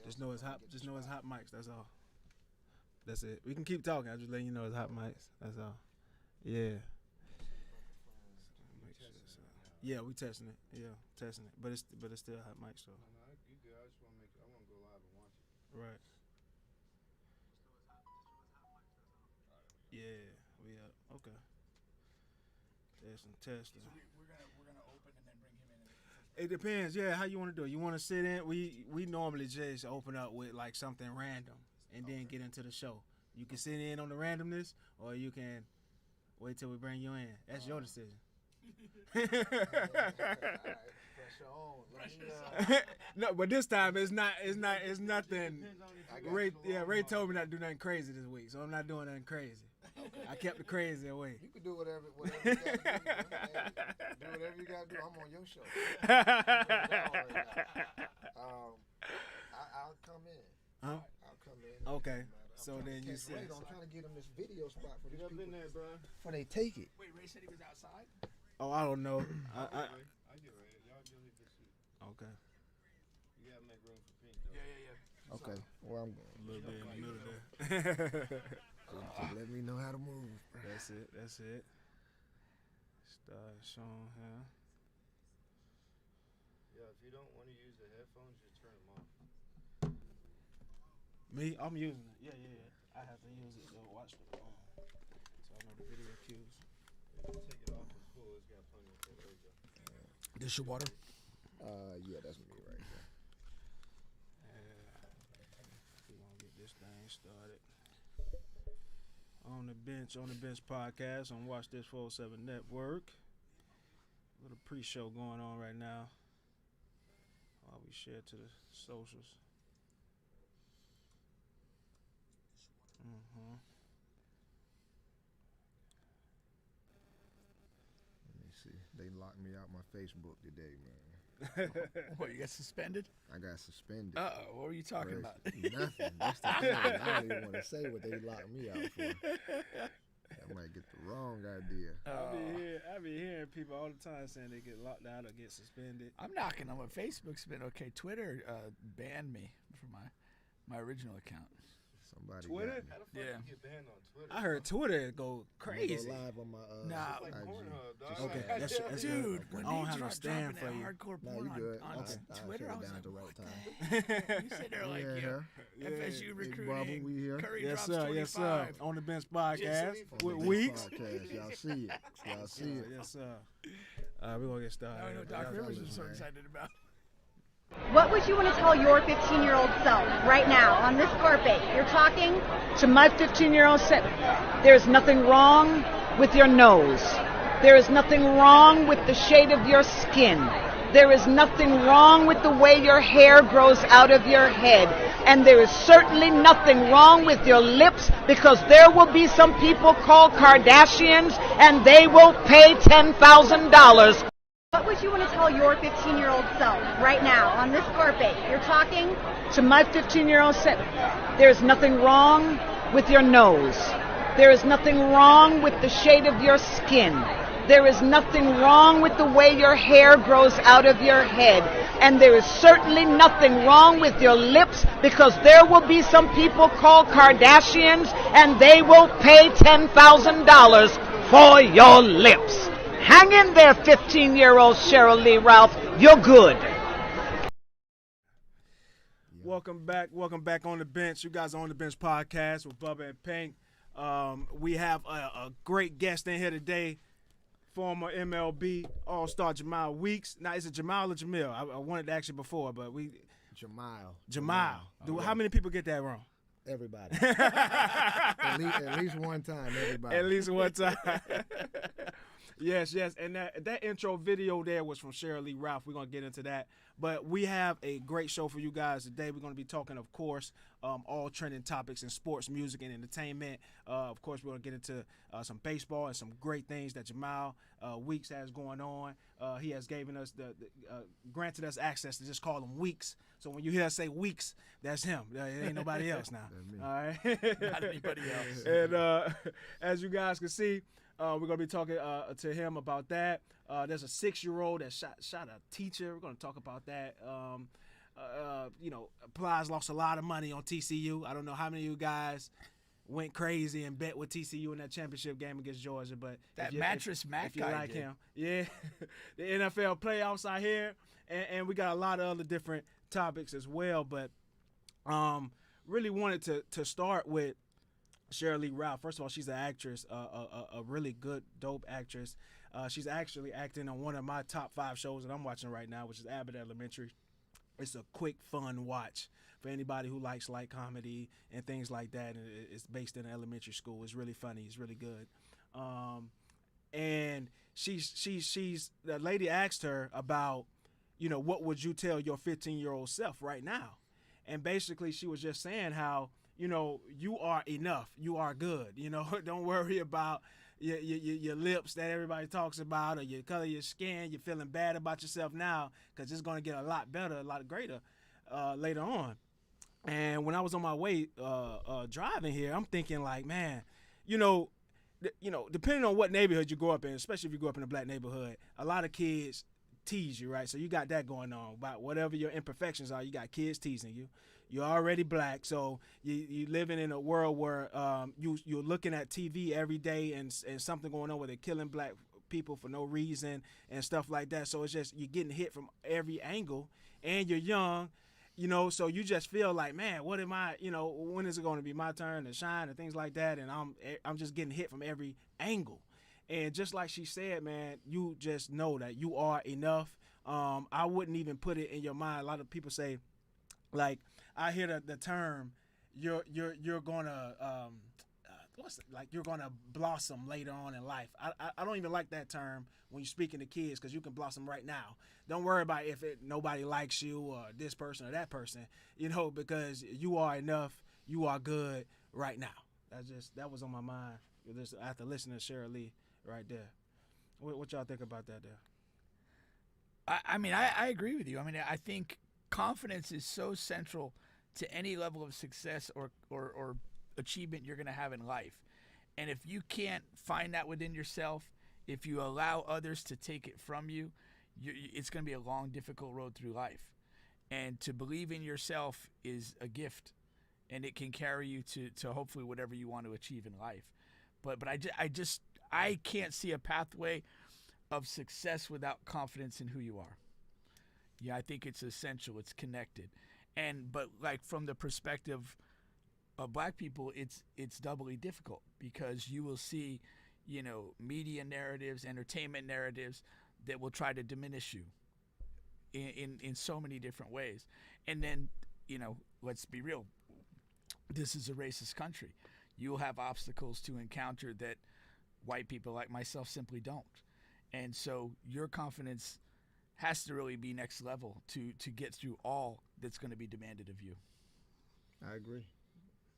Just know it's hot. Just know it's hot mics. That's all. That's it. We can keep talking. I'm just letting you know it's hot mics. That's all. Yeah. Yeah, we testing it. Yeah, testing it. But it's still hot mic. So. No, you good. I just want to go live and watch it. Right. Yeah, we up. Okay. Testing. So we're gonna open and then bring him in. It depends. Yeah, how you want to do it. You want to sit in? We normally just open up with like something random and then get into the show. You can sit in on the randomness, or you can wait till we bring you in. That's your decision. Pressure on. No, but this time it's nothing. Ray told me not to do nothing crazy this week, so I'm not doing nothing crazy. I kept the crazy away. You can do whatever you got to do. Do whatever you got to do. I'm on your show. I'll come in. Huh? I'll come in. Okay. So then you said. I'm trying to get him this video spot for these Get up people in there, bro. before they take it. Wait, Ray said he was outside? Oh, I don't know. I get ready. Y'all just hit this shit. Okay. You gotta make room for Pink, though. Yeah. Okay. Where I'm going. A little bit in the middle there. Just let me know how to move. That's it. Start showing here. Yeah, if you don't want to use the headphones, just turn them off. Me? I'm using it. Yeah. I have to use it to watch the phone. So I know the video cues. If you take it off, it's full. It's got plenty of full. There you go. This your water? Yeah, that's me right there. We're going to get this thing started. On the Bench podcast on Watch This 407 Network. A little pre-show going on right now while we share to the socials. Let me see. They locked me out my Facebook today, man. What, you got suspended? I got suspended. Uh-oh, what were you talking about? Nothing. That's the thing. I don't even want to say what they locked me out for. I might get the wrong idea. I be hearing people all the time saying they get locked out or get suspended. I'm knocking on what Facebook's been okay. Twitter banned me from my original account. Somebody Twitter? How the fuck Yeah. you get banned on Twitter? I heard Twitter go crazy. Go live on my Nah. It's like IG. Pornhub, dog. Okay, that's Dude, good. when I don't they have no start stand dropping for that you. hardcore No, porn you good. on I'll Twitter, shut I it was down like, at the what right the heck? You sit there like, Yeah. FSU Big recruiting. Bubba, we here. Curry Yes, drops sir. 25. Yes, sir. On the Bench podcast On with On the Weeks. podcast. Y'all see it. Y'all see it. Yes, sir. We're going to get started. I don't know what Doc Y'all Rivers fellas, is so man. excited about. What would you want to tell your 15-year-old self right now on this carpet? You're talking To my 15-year-old self, there's nothing wrong with your nose. There is nothing wrong with the shade of your skin. There is nothing wrong with the way your hair grows out of your head. And there is certainly nothing wrong with your lips, because there will be some people called Kardashians and they will pay $10,000. what would you want to tell your 15-year-old self right now on this carpet? You're talking To my 15-year-old self, there's nothing wrong with your nose. There is nothing wrong with the shade of your skin. There is nothing wrong with the way your hair grows out of your head. And there is certainly nothing wrong with your lips, because there will be some people called Kardashians and they will pay $10,000 for your lips. Hang in there, 15-year-old Sheryl Lee Ralph. You're good. Welcome back on the Bench. You guys are on the Bench podcast with Bubba and Pink. We have a great guest in here today, former MLB All-Star Jemile Weeks. Now, is it Jemile or Jemile? I wanted to ask you before, but Jemile. How many people get that wrong? Everybody. at least one time, everybody. At least one time. Yes. And that intro video there was from Sheryl Lee Ralph. We're going to get into that. But we have a great show for you guys today. We're going to be talking, of course, all trending topics in sports, music, and entertainment. Of course, we're going to get into some baseball and some great things that Jemile Weeks has going on. He has given us granted us access to just call him Weeks. So when you hear us say Weeks, that's him. It ain't nobody else now. All right? Not anybody else. And as you guys can see, we're going to be talking to him about that. There's a 6-year-old that shot a teacher. We're going to talk about that. Plies lost a lot of money on TCU. I don't know how many of you guys went crazy and bet with TCU in that championship game against Georgia, but That Mattress Mac you guy like did. him, yeah, the NFL playoffs out here, and we got a lot of other different topics as well. But really wanted to start with Sheryl Lee Ralph. First of all, she's an actress, a really good, dope actress. She's actually acting on one of my top 5 shows that I'm watching right now, which is Abbott Elementary. It's a quick, fun watch for anybody who likes light comedy and things like that. And it's based in an elementary school. It's really funny. It's really good. And the lady asked her about, what would you tell your 15-year-old self right now? And basically she was just saying how, you are enough. You are good. Don't worry about your lips that everybody talks about or your color of your skin. You're feeling bad about yourself now because it's going to get a lot better, a lot greater later on. And when I was on my way driving here, I'm thinking like, man, depending on what neighborhood you grow up in, especially if you grew up in a black neighborhood, a lot of kids tease you, right? So you got that going on. About whatever your imperfections are, you got kids teasing you. You're already black, so you living in a world where you're looking at TV every day and something going on where they're killing black people for no reason and stuff like that. So it's just you're getting hit from every angle, and you're young, so you just feel like, man, what am I? When is it going to be my turn to shine and things like that? And I'm just getting hit from every angle. And just like she said, man, you just know that you are enough. I wouldn't even put it in your mind. A lot of people say, like, I hear the term, you're gonna you're gonna blossom later on in life. I don't even like that term when you're speaking to kids, because you can blossom right now. Don't worry about if nobody likes you or this person or that person, because you are enough. You are good right now. That was on my mind after listening to Sheryl Lee right there. What y'all think about that there? I agree with you. I think confidence is so central to any level of success or achievement you're going to have in life. And if you can't find that within yourself, if you allow others to take it from you, it's going to be a long, difficult road through life. And to believe in yourself is a gift, and it can carry you to hopefully whatever you want to achieve in life. But I can't see a pathway of success without confidence in who you are. Yeah, I think it's essential. It's connected. But like from the perspective of black people, it's doubly difficult, because you will see, media narratives, entertainment narratives that will try to diminish you in so many different ways. And then, let's be real. This is a racist country. You'll have obstacles to encounter that white people like myself simply don't. And so your confidence has to really be next level to get through all that's going to be demanded of you. I agree.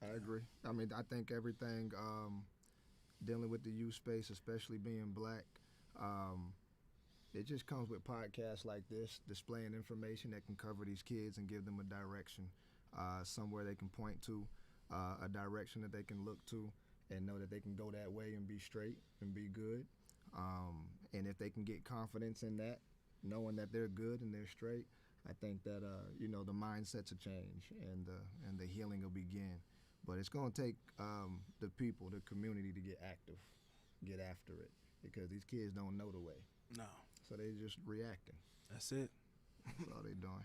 I think everything dealing with the youth space, especially being black, it just comes with podcasts like this, displaying information that can cover these kids and give them a direction, somewhere they can point to, a direction that they can look to and know that they can go that way and be straight and be good. And if they can get confidence in that, knowing that they're good and they're straight, I think that the mindsets will change and the healing will begin. But it's going to take the people, the community, to get active, get after it, because these kids don't know the way. No. So they just reacting. That's it. That's all they doing.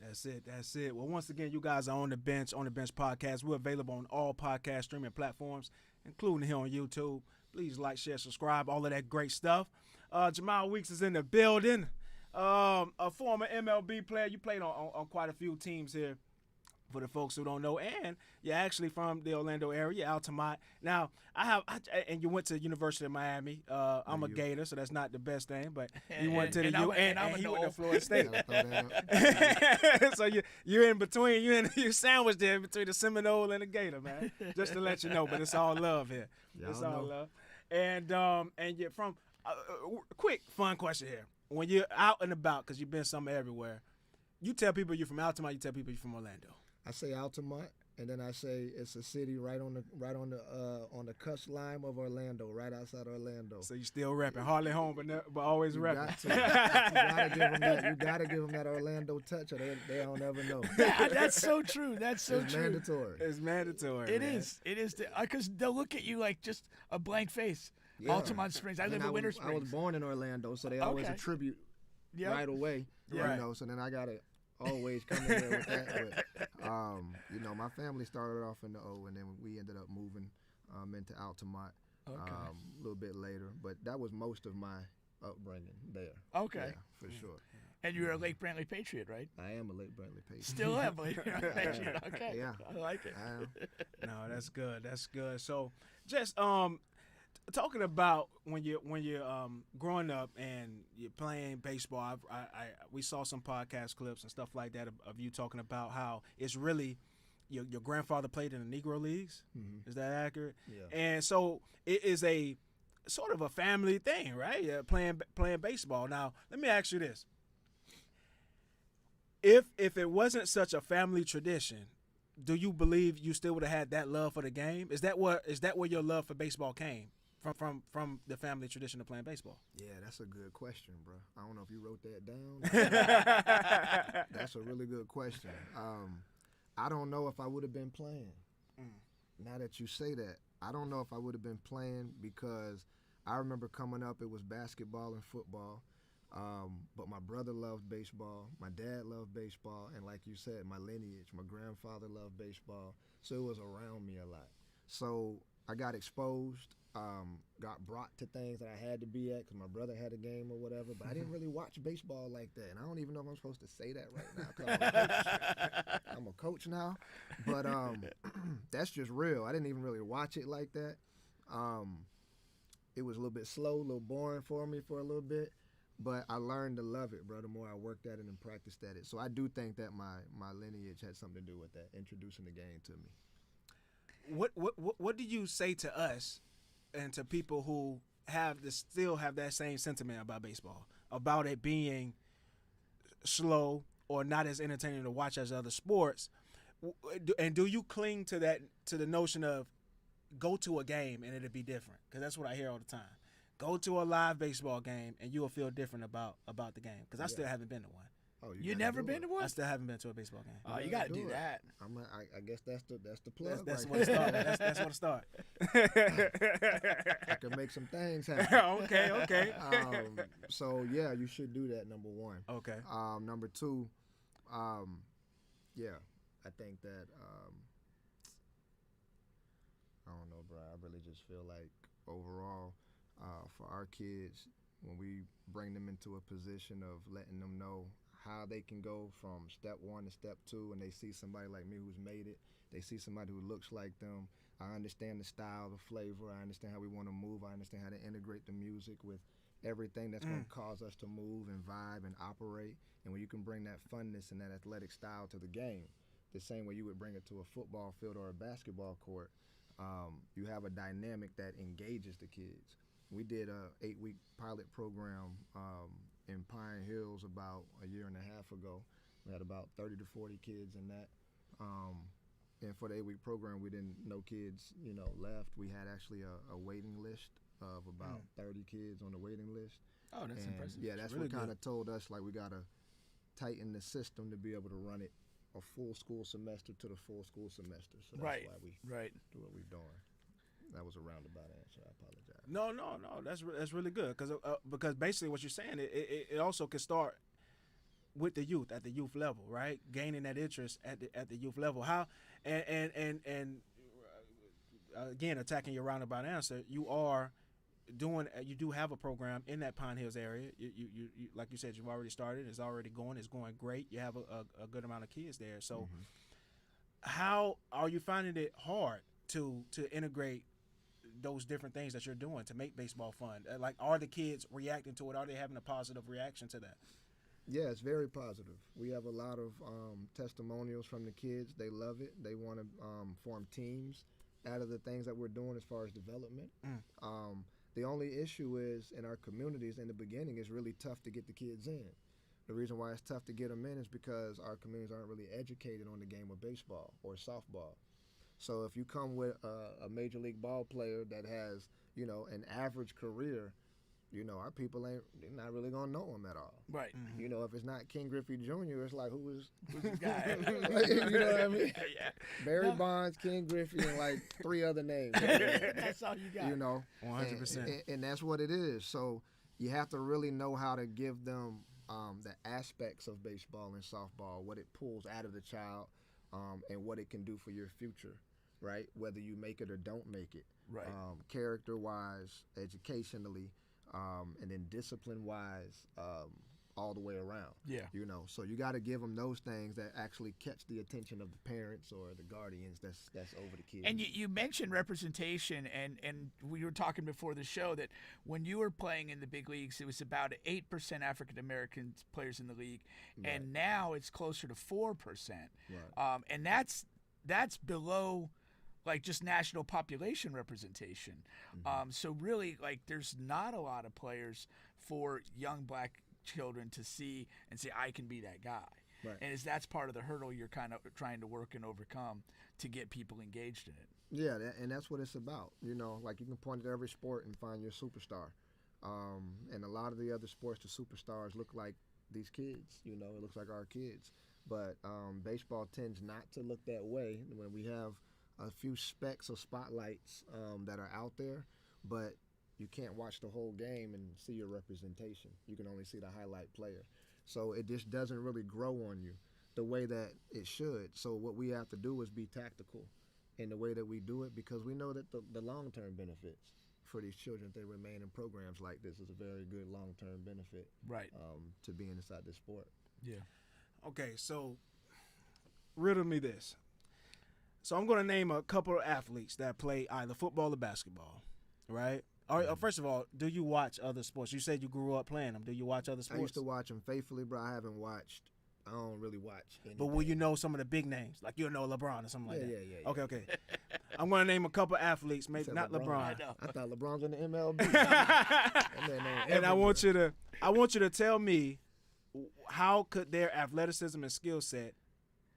That's it. Well, once again, you guys are on the bench podcast. We're available on all podcast streaming platforms, including here on YouTube. Please like, share, subscribe, all of that great stuff. Jemile Weeks is in the building. A former MLB player. You played on quite a few teams here, for the folks who don't know, and you're actually from the Orlando area, Altamont. Now, and you went to University of Miami. I'm a Gator, so that's not the best thing, but you went to the U, and he went to Florida State. So you're in between. You sandwiched there between the Seminole and the Gator, man. Just to let you know, but it's all love here. It's all love. And you're from. Quick fun question here: when you're out and about, because you've been somewhere everywhere, you tell people you're from Altamont. You tell people you're from Orlando. I say Altamont, And then I say it's a city right on the cusp line of Orlando, right outside Orlando. So you still repping, hardly home, but always You repping. got to. You gotta give them that Orlando touch, or they don't ever know. That's so true. That's so It's true. mandatory. It's mandatory. It man. is. It is. Because they'll look at you like just a blank face. Yeah. Altamont Springs. I live in Winter I Springs. was born in Orlando, so they always Okay. attribute Yep. right away. Right. You know, so then I gotta always come in there with that. But, you know, my family started off in the O, and then we ended up moving into Altamont Okay. a little bit later. But that was most of my upbringing there. Okay. Yeah, for sure. And you're a Lake Brantley Patriot, right? I am a Lake Brantley Patriot. Still am a Lake Brantley Patriot. Okay. Yeah. I like it. I am. No, that's good. That's good. So, just talking about when you're growing up and you're playing baseball. We saw some podcast clips and stuff like that of you talking about how it's really your grandfather played in the Negro Leagues. Mm-hmm. Is that accurate? Yeah. And so it is a sort of a family thing, right? Playing baseball. Now, let me ask you this: if it wasn't such a family tradition, do you believe you still would have had that love for the game? Is that where your love for baseball came from the family tradition of playing baseball? Yeah, that's a good question, bro. I don't know if you wrote that down. That's a really good question. I don't know if I would have been playing. Now that you say that, I don't know if I would have been playing because I remember coming up, it was basketball and football. But my brother loved baseball, my dad loved baseball, and like you said, my lineage, my grandfather loved baseball, so it was around me a lot. So I got exposed, got brought to things that I had to be at because my brother had a game or whatever, but I didn't really watch baseball like that, and I don't even know if I'm supposed to say that right now because I'm a coach now, but that's just real. I didn't even really watch it like that. It was a little bit slow, a little boring for me for a little bit. But I learned to love it, bro, the more I worked at it and practiced at it. So I do think that my lineage had something to do with that, introducing the game to me. What do you say to us and to people who still have that same sentiment about baseball, about it being slow or not as entertaining to watch as other sports? And do you cling to the notion of go to a game and it'll be different? Because that's what I hear all the time. Go to a live baseball game and you will feel different about the game. Because I still haven't been to one. Oh, You never been to I one? still haven't been to a baseball game. Oh, you got to do it. that. I guess that's the plug. That's right where it there. started. That's where it started. I can make some things happen. Okay. So yeah, you should do that. Number one. Okay. Number two, yeah, I think that I don't know, bro. I really just feel like overall, for our kids, when we bring them into a position of letting them know how they can go from step one to step two, and they see somebody like me who's made it, they see somebody who looks like them. I understand the style, the flavor. I understand how we want to move. I understand how to integrate the music with everything that's going to cause us to move and vibe and operate. And when you can bring that funness and that athletic style to the game, the same way you would bring it to a football field or a basketball court, you have a dynamic that engages the kids. We did a 8-week pilot program in Pine Hills about a year and a half ago. We had about 30 to 40 kids in that. And for the 8-week program, we didn't, no kids, left. We had actually a waiting list of about 30 kids on the waiting list. Oh, that's And, impressive. Yeah, that's really what kind of told us, like, we got to tighten the system to be able to run it a full school semester to the full school semester. So that's Right. why we Right. do what we're doing. That was a roundabout answer. I apologize. No. That's really good because basically what you're saying it also can start with the youth at the youth level, right? Gaining that interest at the youth level. How and again, attacking your roundabout answer, you do have a program in that Pine Hills area. You like you said, you've already started. It's already going. It's going great. You have a good amount of kids there. So, how are you finding it hard to integrate those different things that you're doing to make baseball fun? Like, are the kids reacting to it? Are they having a positive reaction to that? Yeah, it's very positive. We have a lot of testimonials from the kids. They love it. They want to form teams out of the things that we're doing as far as development. The only issue is in our communities in the beginning, it's really tough to get the kids in. The reason why it's tough to get them in is because our communities aren't really educated on the game of baseball or softball. So if you come with a major league ball player that has, you know, an average career, you know, our people they're not really gonna know him at all. Right. You know, if it's not King Griffey Jr., it's like who's This guy. you know what I mean? Yeah. Barry Bonds, King Griffey, and like 3 other names. That's all you got. You know, 100%. and that's what it is. So you have to really know how to give them the aspects of baseball and softball, what it pulls out of the child, and what it can do for your future, right? Whether you make it or don't make it, Right. Character-wise, educationally, and then discipline-wise, all the way around. Yeah. You know, so you got to give them those things that actually catch the attention of the parents or the guardians that's over the kids. And you mentioned representation, and we were talking before the show that when you were playing in the big leagues, it was about 8% African American players in the league, and now it's closer to 4%. Right. And that's below like just national population representation. So really, like, there's not a lot of players for young black children to see and say, I can be that guy. Right. And that's part of the hurdle you're kind of trying to work and overcome to get people engaged in it. Yeah, and that's what it's about. You know, like you can point at every sport and find your superstar. And a lot of the other sports, the superstars look like these kids. You know, it looks like our kids. But baseball tends not to look that way when we have a few specks or spotlights that are out there, but you can't watch the whole game and see your representation. You can only see the highlight player. So it just doesn't really grow on you the way that it should. So what we have to do is be tactical in the way that we do it, because we know that the long-term benefits for these children, if they remain in programs like this, is a very good long-term benefit Right. to being inside this sport. Yeah. Okay, so riddle me this. So I'm going to name a couple of athletes that play either football or basketball, right? First of all, do you watch other sports? You said you grew up playing them. Do you watch other sports? I used to watch them faithfully, but I don't really watch anything. But will you know some of the big names? Like you'll know LeBron or something like that? Yeah. Okay. I'm going to name a couple of athletes, maybe Said not LeBron. I know. I thought LeBron's in the MLB. That man ain't And I want everywhere. you to tell me, how could their athleticism and skill set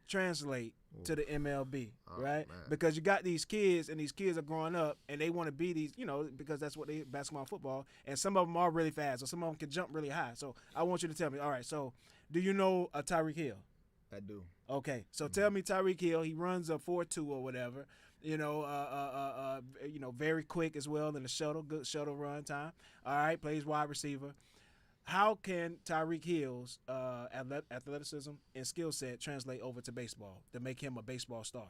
translate to the MLB, right? man. Because you got these kids, and these kids are growing up, and they want to be these, you know, because that's what they basketball and football, and some of them are really fast, or some of them can jump really high. So I want you to tell me, all right, so do you know Tyreek Hill? I do. Okay, so tell me Tyreek Hill. He runs a 4.2 or whatever. You know, very quick as well in the shuttle, good shuttle run time. All right, plays wide receiver. How can Tyreek Hill's athleticism and skill set translate over to baseball to make him a baseball star?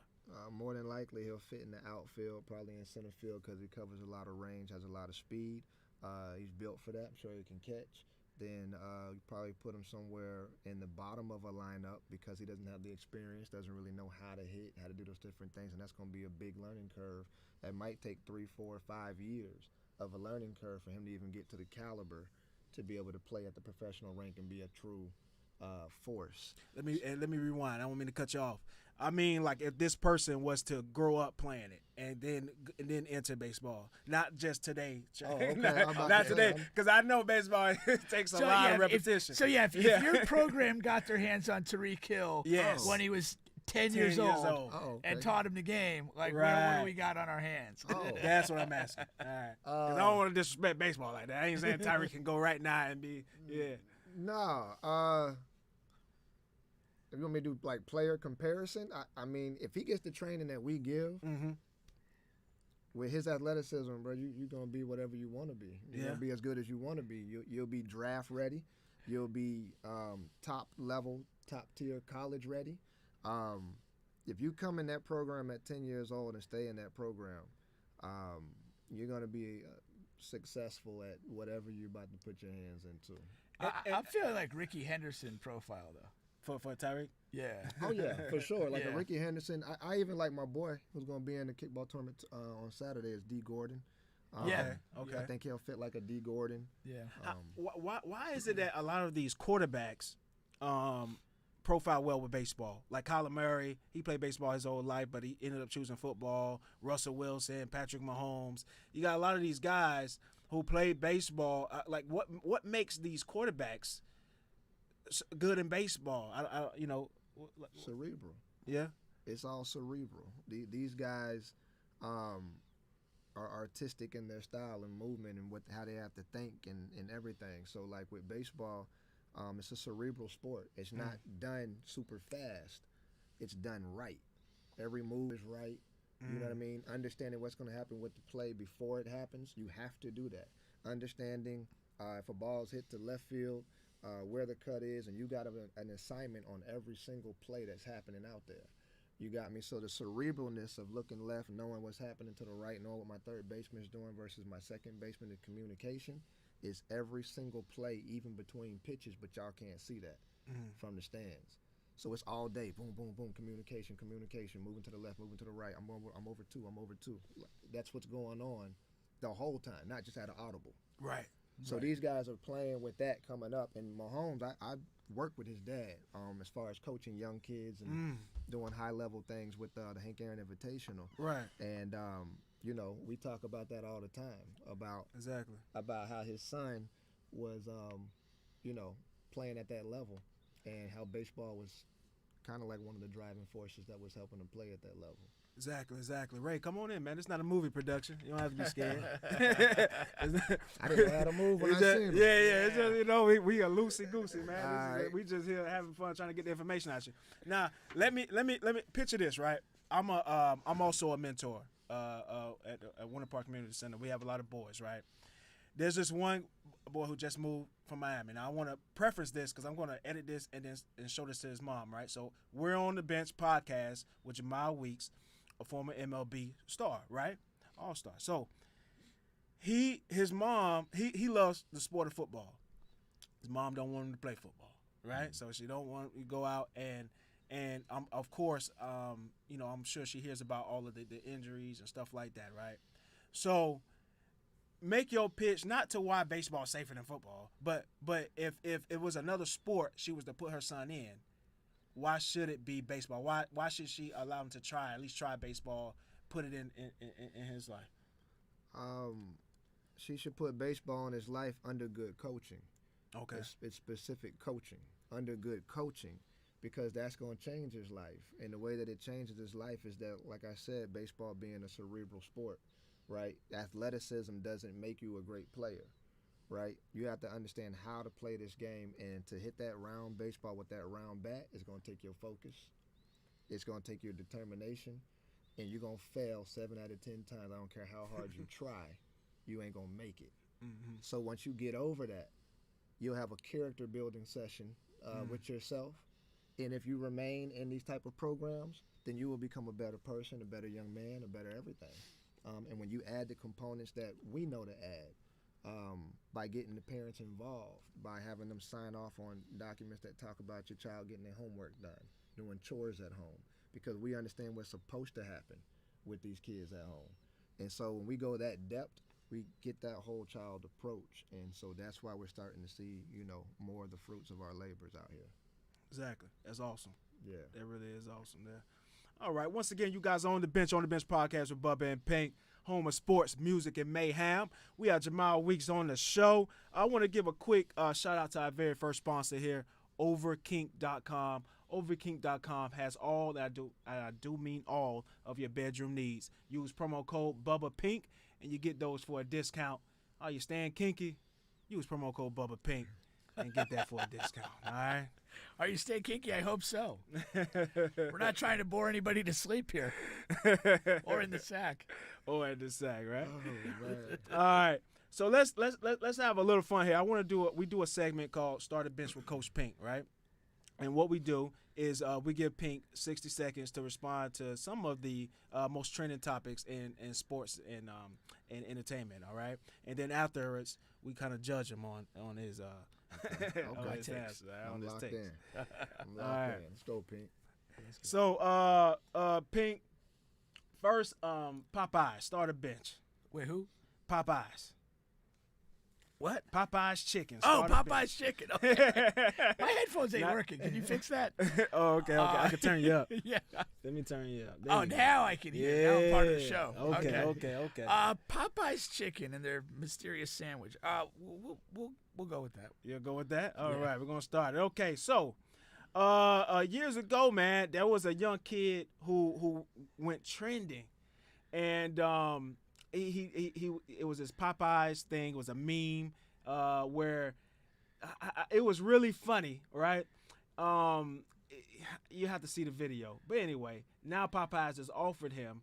More than likely, he'll fit in the outfield, probably in center field, because he covers a lot of range, has a lot of speed. He's built for that. I'm sure he can catch. Then you probably put him somewhere in the bottom of a lineup because he doesn't have the experience, doesn't really know how to hit, how to do those different things, and that's going to be a big learning curve. That might take 3, 4, 5 years of a learning curve for him to even get to the caliber to be able to play at the professional rank and be a true force. Let me rewind. I don't mean to cut you off. I mean, like, if this person was to grow up playing it and then enter baseball, not just today. Oh, okay. not today, because I know baseball takes a lot of repetition. If your program got their hands on Tyreek Hill Yes. when he was 10 years old Oh, okay. and taught him the game, like, Right. what do we got on our hands? Oh. That's what I'm asking. All right. 'Cause I don't want to disrespect baseball like that. I ain't saying Tyreek can go right now and be, yeah. No. If you want me to do like player comparison, I mean, if he gets the training that we give with his athleticism, bro, you're gonna be whatever you want to be. You're gonna be as good as you want to be. You'll be draft ready. You'll be top level, top tier college ready. If you come in that program at 10 years old and stay in that program, you're gonna be successful at whatever you're about to put your hands into. I'm feeling like Ricky Henderson profile, though. For Tyreek? Yeah. Oh, yeah, for sure. Like a Yeah. Ricky Henderson. I even like my boy who's going to be in the kickball tournament on Saturday is D. Gordon. Yeah. Okay. I think he'll fit like a D. Gordon. Yeah. Why is it that a lot of these quarterbacks profile well with baseball? Like Kyler Murray, he played baseball his whole life, but he ended up choosing football. Russell Wilson, Patrick Mahomes. You got a lot of these guys who play baseball. Like what makes these quarterbacks good in baseball? You know, Cerebral. yeah. It's all cerebral. These guys are artistic in their style and movement and how they have to think and everything. So like with baseball, it's a cerebral sport. It's not done super fast. It's done right. Every move is right. You know what I mean? Understanding what's going to happen with the play before it happens, you have to do that. Understanding if a ball's hit to left field, where the cut is, and you got an assignment on every single play that's happening out there. You got me? So the cerebralness of looking left, knowing what's happening to the right, knowing what my third baseman is doing versus my second baseman, the communication is every single play, even between pitches, but y'all can't see that from the stands. So it's all day, boom, boom, boom, communication, moving to the left, moving to the right. I'm over two. That's what's going on the whole time, not just at an audible. Right. So these guys are playing with that coming up. And Mahomes, I worked with his dad as far as coaching young kids and doing high-level things with the Hank Aaron Invitational. Right. And, you know, we talk about that all the time, about how his son was, you know, playing at that level and how baseball was kind of like one of the driving forces that was helping him play at that level. Exactly. Ray, come on in, man. It's not a movie production. You don't have to be scared. I didn't know how to move when I seen him. Yeah. It's just, you know, we are loosey-goosey, man. Right. We just here having fun trying to get the information out you. Now, let me picture this, right? I'm also a mentor at Winter Park Community Center. We have a lot of boys, right? There's this one boy who just moved from Miami. Now, I want to preface this because I'm going to edit this and show this to his mom, right? So we're on the Bench podcast with Jemile Weeks, a former MLB star, right? All-star. So his mom loves the sport of football. His mom don't want him to play football, right? So she don't want to go out and of course, you know, I'm sure she hears about all of the injuries and stuff like that, right? So make your pitch not to why baseball is safer than football, but if it was another sport she was to put her son in, why should it be baseball? Why should she allow him to at least try baseball, put it in his life? She should put baseball in his life under good coaching. Okay. It's specific coaching, under good coaching, because that's going to change his life. And the way that it changes his life is that, like I said, baseball being a cerebral sport, right? Athleticism doesn't make you a great player, right? You have to understand how to play this game, and to hit that round baseball with that round bat is going to take your focus. It's going to take your determination, and you're going to fail 7 out of 10 times. I don't care how hard you try, you ain't going to make it. Mm-hmm. So once you get over that, you'll have a character building session with yourself. And if you remain in these type of programs, then you will become a better person, a better young man, a better everything. And when you add the components that we know to add, by getting the parents involved, by having them sign off on documents that talk about your child getting their homework done, doing chores at home, because we understand what's supposed to happen with these kids at home. And so when we go that depth, we get that whole child approach. And so that's why we're starting to see, you know, more of the fruits of our labors out here. Exactly. That's awesome. Yeah. That really is awesome there. All right. Once again, you guys are on the Bench podcast with Bubba and Pink, home of sports, music, and mayhem. We have Jemile Weeks on the show. I want to give a quick shout out to our very first sponsor here, Overkink.com. Overkink.com has all that I do mean all of your bedroom needs. Use promo code bubbapink and you get those for a discount. Are you staying kinky? Use promo code bubbapink and get that for a discount. All right. Are you staying kinky? I hope so. We're not trying to bore anybody to sleep here, or in the sack. Or in the sack, right? Oh, man. All right. So let's have a little fun here. I want to do a segment called Start a Bench with Coach Pink, right? And what we do is we give Pink 60 seconds to respond to some of the most trending topics in sports and entertainment, all right? And then afterwards, we kind of judge him on his Okay. on his takes. answer, I'm on his locked takes. in. I'm locked All right. in. Let's go, Pink. So, Pink, first, Popeyes, start a bench. Wait, who? Popeyes. What? Popeyes chicken. Oh, Starter Popeye's chicken. Okay. My headphones ain't working. Can you fix that? Oh, okay. I can turn you up. Yeah. Let me turn you up. There Oh, you go. now I can hear. Now I'm part of the show. Okay. Popeye's chicken and their mysterious sandwich. We'll go with that. You'll go with that? All Yeah. right, we're gonna start it. Okay, so years ago, man, there was a young kid who went trending, and it was his Popeyes thing. It was a meme where it was really funny, right? You have to see the video, but anyway, now Popeyes has offered him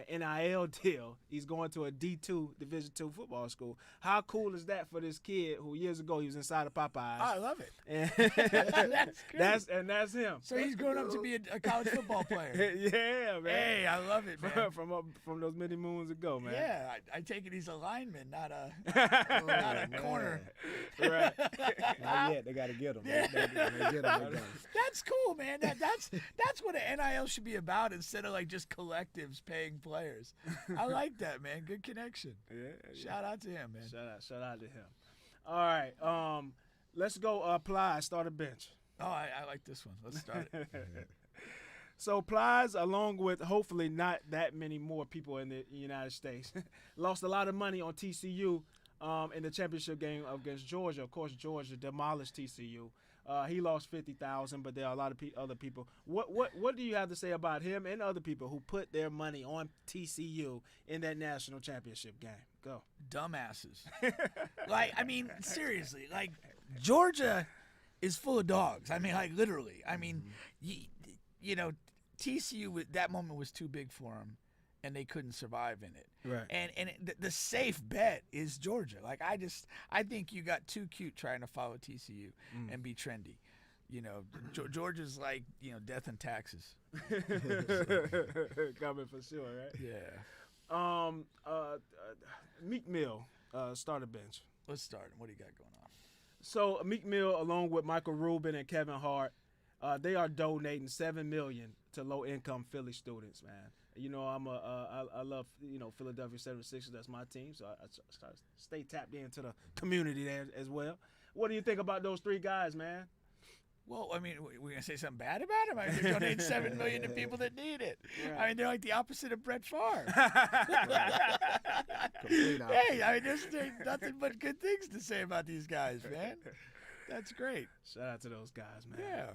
an NIL deal. He's going to a D2 Division II football school. How cool is that for this kid who years ago he was inside of Popeyes? I love it. And That's great. that's him. So he's growing up to be a college football player. Yeah, man. Hey, I love it, man. from those many moons ago, man. Yeah, I take it he's a lineman, not a corner. Right. Not yet. They got to get them. Yeah. They get 'em, they got 'em. That's cool, man. That's what an NIL should be about instead of like just collectives paying players. I like that, man. Good connection. Yeah. Shout out to him, man. Shout out to him. All right. Let's go. Plies, start a bench. Oh, I like this one. Let's start it. So Plies, along with hopefully not that many more people in the United States, lost a lot of money on TCU in the championship game against Georgia. Of course, Georgia demolished TCU. He lost $50,000, but there are a lot of other people. What do you have to say about him and other people who put their money on TCU in that national championship game? Go. Dumbasses. Like, I mean, seriously, like Georgia is full of dogs. I mean, like literally. I mean, you know, TCU that moment was too big for them, and they couldn't survive in it. Right. And the safe bet is Georgia. Like I think you got too cute trying to follow TCU and be trendy. You know, Georgia's like, you know, death and taxes. Coming for sure, right? Yeah. Meek Mill, starter bench. Let's start. What do you got going on? So Meek Mill, along with Michael Rubin and Kevin Hart, they are donating $7 million to low-income Philly students, man. You know, I love, you know, Philadelphia 76ers. That's my team, so I try to stay tapped into the community there as well. What do you think about those three guys, man? Well, I mean, we're gonna say something bad about them. I mean, they're donating $7 million to people that need it. Right. I mean, they're like the opposite of Brett Favre. Complete opposite. Hey, I mean, there's nothing but good things to say about these guys, man. That's great. Shout out to those guys, man. Yeah.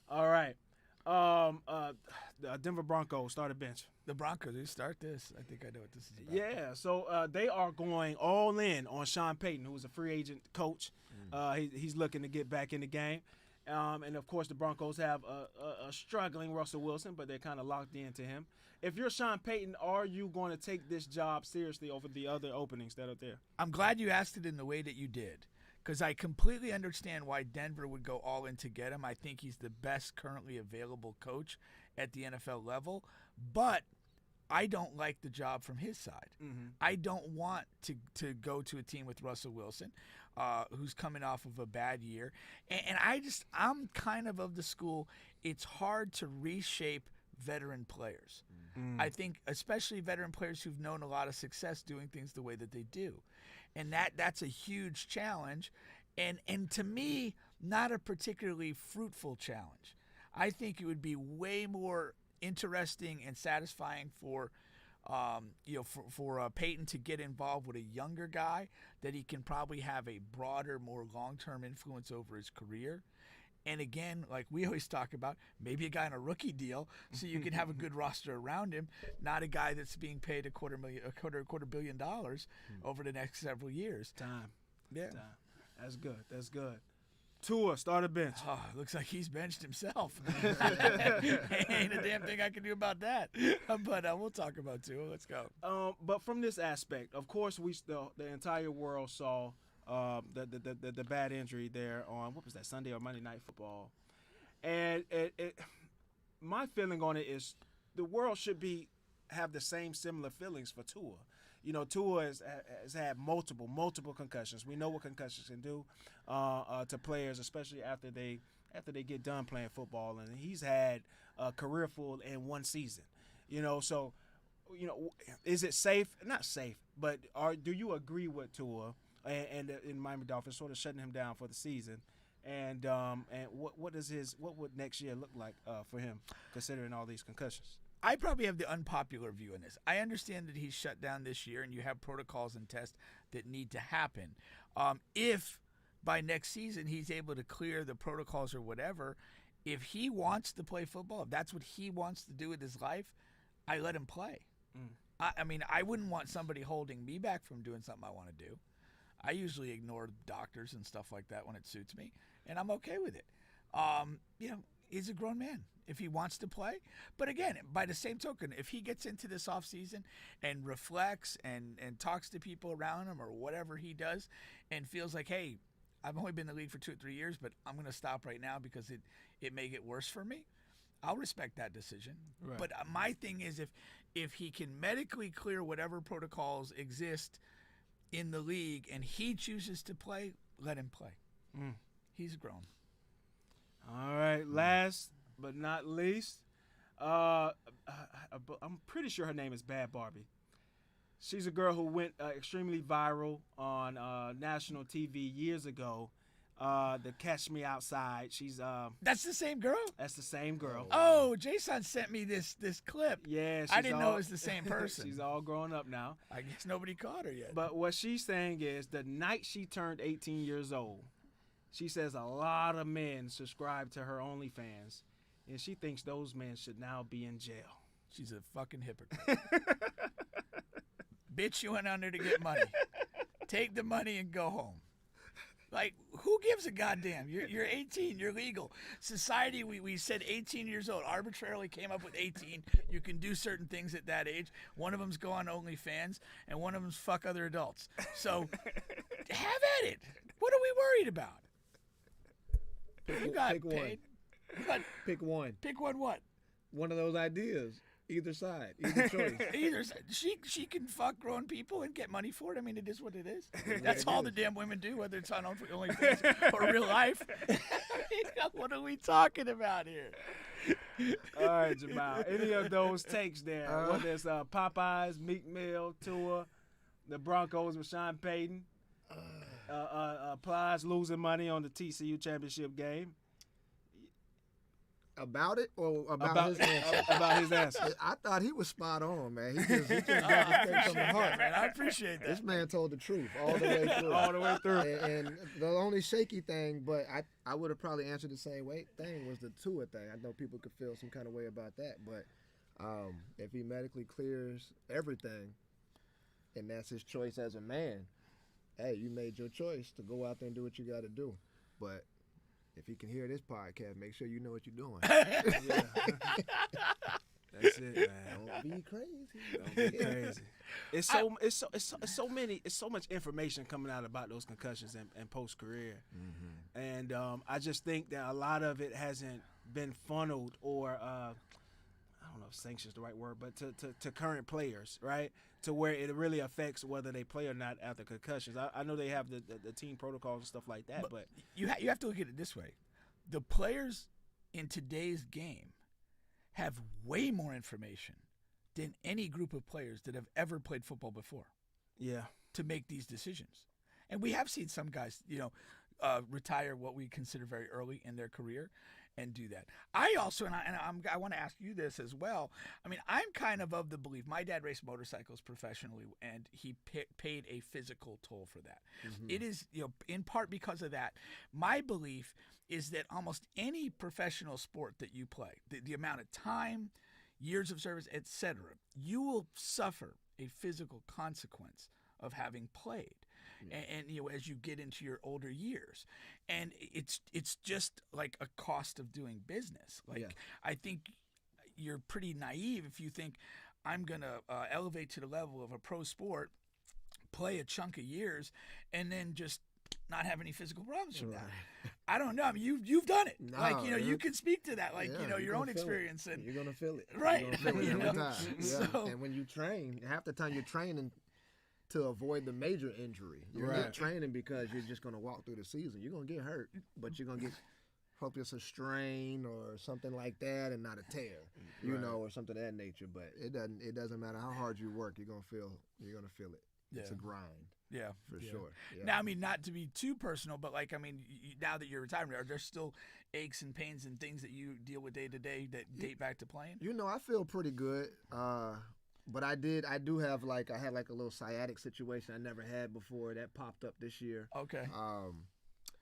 All right. The Denver Broncos starter bench. The Broncos, they start this. I think I know what this is about. Yeah, so they are going all in on Sean Payton, who is a free agent coach. He's looking to get back in the game. And, of course, the Broncos have a struggling Russell Wilson, but they're kind of locked into him. If you're Sean Payton, are you going to take this job seriously over the other openings that are there? I'm glad you asked it in the way that you did, because I completely understand why Denver would go all in to get him. I think he's the best currently available coach at the NFL level, but I don't like the job from his side. I don't want to go to a team with Russell Wilson, who's coming off of a bad year. And I'm kind of the school, it's hard to reshape veteran players. I think especially veteran players who've known a lot of success doing things the way that they do. And that's a huge challenge. And to me, not a particularly fruitful challenge. I think it would be way more interesting and satisfying for Payton to get involved with a younger guy that he can probably have a broader, more long-term influence over his career. And again, like we always talk about, maybe a guy on a rookie deal so you can have a good roster around him, not a guy that's being paid a quarter billion dollars over the next several years. Time. Yeah. Time. That's good. That's good. Tua, starter bench. Oh, looks like he's benched himself. Ain't a damn thing I can do about that. But we'll talk about Tua. Let's go. But from this aspect, of course, the entire world saw the bad injury there on, what was that, Sunday or Monday Night Football. And my feeling on it is the world should have the same similar feelings for Tua. You know, Tua has had multiple concussions. We know what concussions can do to players, especially after they get done playing football. And he's had a career full in one season. You know, so, you know, is it safe? Not safe, but do you agree with Tua and in Miami Dolphins, sort of shutting him down for the season. And what would next year look like for him, considering all these concussions? I probably have the unpopular view on this. I understand that he's shut down this year, and you have protocols and tests that need to happen. If by next season he's able to clear the protocols or whatever, if he wants to play football, if that's what he wants to do with his life, I let him play. I mean, I wouldn't want somebody holding me back from doing something I want to do. I usually ignore doctors and stuff like that when it suits me, and I'm okay with it. He's a grown man if he wants to play. But again, by the same token, if he gets into this offseason and reflects and talks to people around him or whatever he does and feels like, hey, I've only been in the league for 2 or 3 years, but I'm going to stop right now because it may get worse for me, I'll respect that decision. Right. But my thing is if he can medically clear whatever protocols exist in the league and he chooses to play, let him play. He's grown. All right, last but not least, I'm pretty sure her name is Bad Barbie. She's a girl who went extremely viral on national TV years ago. The Catch Me Outside. She's That's the same girl? That's the same girl. Oh, Jason sent me this clip. Yeah, I didn't know it was the same person. She's all grown up now. I guess nobody caught her yet. But what she's saying is the night she turned 18 years old, she says a lot of men subscribe to her OnlyFans, and she thinks those men should now be in jail. She's a fucking hypocrite. Bitch, you went under to get money. Take the money and go home. Like, who gives a goddamn? You're 18. You're legal. Society, we said 18 years old. Arbitrarily came up with 18. You can do certain things at that age. One of them's go on OnlyFans, and one of them's fuck other adults. So, have at it. What are we worried about? You got pick paid. What? Pick one. Pick one what? One of those ideas. Either side. Either choice. Either side. She can fuck grown people and get money for it. I mean, it is what it is. That's all the damn women do, whether it's on OnlyFans or real life. What are we talking about here? All right, Jemile. Any of those takes there, whether it's Popeyes, Meek Mill, Tua, the Broncos with Sean Payton, Plies losing money on the TCU championship game. About it or about his answer? About his answer. I thought he was spot on, man. He just got it straight from the heart. Man, I appreciate that. This man told the truth all the way through. All the way through. And the only shaky thing, but I would have probably answered the same way thing, was the Tua thing. I know people could feel some kind of way about that, but if he medically clears everything, and that's his choice as a man, hey, you made your choice to go out there and do what you got to do. But if he can hear this podcast, make sure you know what you're doing. Yeah. That's it, man. Don't be crazy. Don't be crazy. It's so much information coming out about those concussions and post career, and I just think that a lot of it hasn't been funneled, or I don't know if sanctions the right word, but to current players, right? To where it really affects whether they play or not after concussions. I know they have the team protocols and stuff like that, but you have to look at it this way: the players in today's game have way more information than any group of players that have ever played football before. Yeah, to make these decisions, and we have seen some guys, retire what we consider very early in their career and do that. I also, I want to ask you this as well. I mean, I'm kind of the belief, my dad raced motorcycles professionally, and he paid a physical toll for that. It is, in part because of that. My belief is that almost any professional sport that you play, the amount of time, years of service, etc., you will suffer a physical consequence of having played. And as you get into your older years, and it's just like a cost of doing business. I think you're pretty naive if you think I'm gonna elevate to the level of a pro sport, play a chunk of years, and then just not have any physical problems from that. I don't know. I mean, you've done it. No, you can speak to that, your own experience, and you're gonna feel it. Right. You're gonna feel it every time. So, and when you train, half the time you're training to avoid the major injury. You're not training because you're just going to walk through the season. You're going to get hurt, but you're going to get, hope it's a strain or something like that, and not a tear, or something of that nature. But it doesn't matter how hard you work. You're going to feel it. Yeah. It's a grind. Yeah. for sure. Yeah. Now, I mean, not to be too personal, but like, I mean, now that you're retired, are there still aches and pains and things that you deal with day to day that date back to playing? You know, I feel pretty good. But I do have I had like a little sciatic situation I never had before that popped up this year. Okay.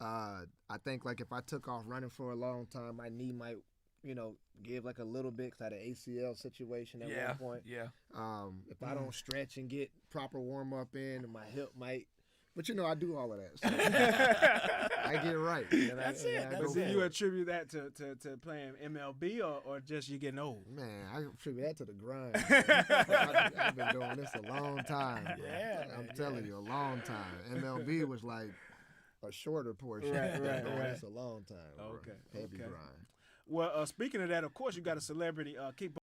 I think like if I took off running for a long time, my knee might, give like a little bit because I had an ACL situation at one point. Yeah. If I don't stretch and get proper warm up in, my hip might. But I do all of that. So I get it right. That's it. But do you attribute that to playing MLB or just you getting old? Man, I attribute that to the grind. I've been doing this a long time. Bro. Yeah, I'm telling you, a long time. MLB was like a shorter portion. Right. It's a long time. Bro. Okay. Heavy Okay. grind. Well, speaking of that, of course, you got a celebrity kickball.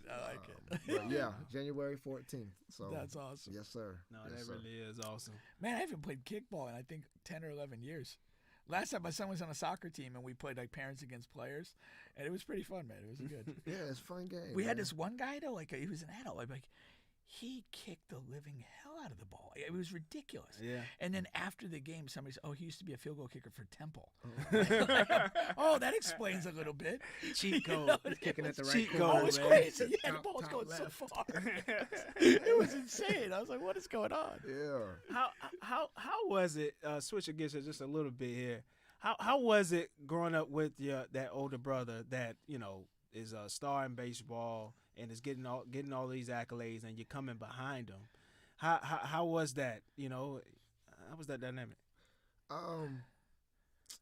it. I like it. But yeah, January 14th. So That's awesome. Yes, sir. No, Yes, that sir. really is awesome. Man, I haven't played kickball in I think 10 or 11 years. Last time my son was on a soccer team and we played like parents against players, and it was pretty fun, man. It was good. Yeah, it's a fun game. We had man. this one guy though, like he was an adult. Like he kicked the living hell out of the ball. It was ridiculous. Yeah. And then after the game, somebody said, "Oh, he used to be a field goal kicker for Temple." Oh, that explains a little bit. Cheat code. know, He's kicking at the right cheat corner. Oh, code, it was man. crazy. Yeah, the Top- ball's top going so left. far. It was insane. I was like, "What is going on?" Yeah. How was it? Switch against it just a little bit here. How was it growing up with that older brother that is a star in baseball and is getting all these accolades, and you're coming behind him? How was that? How was that dynamic?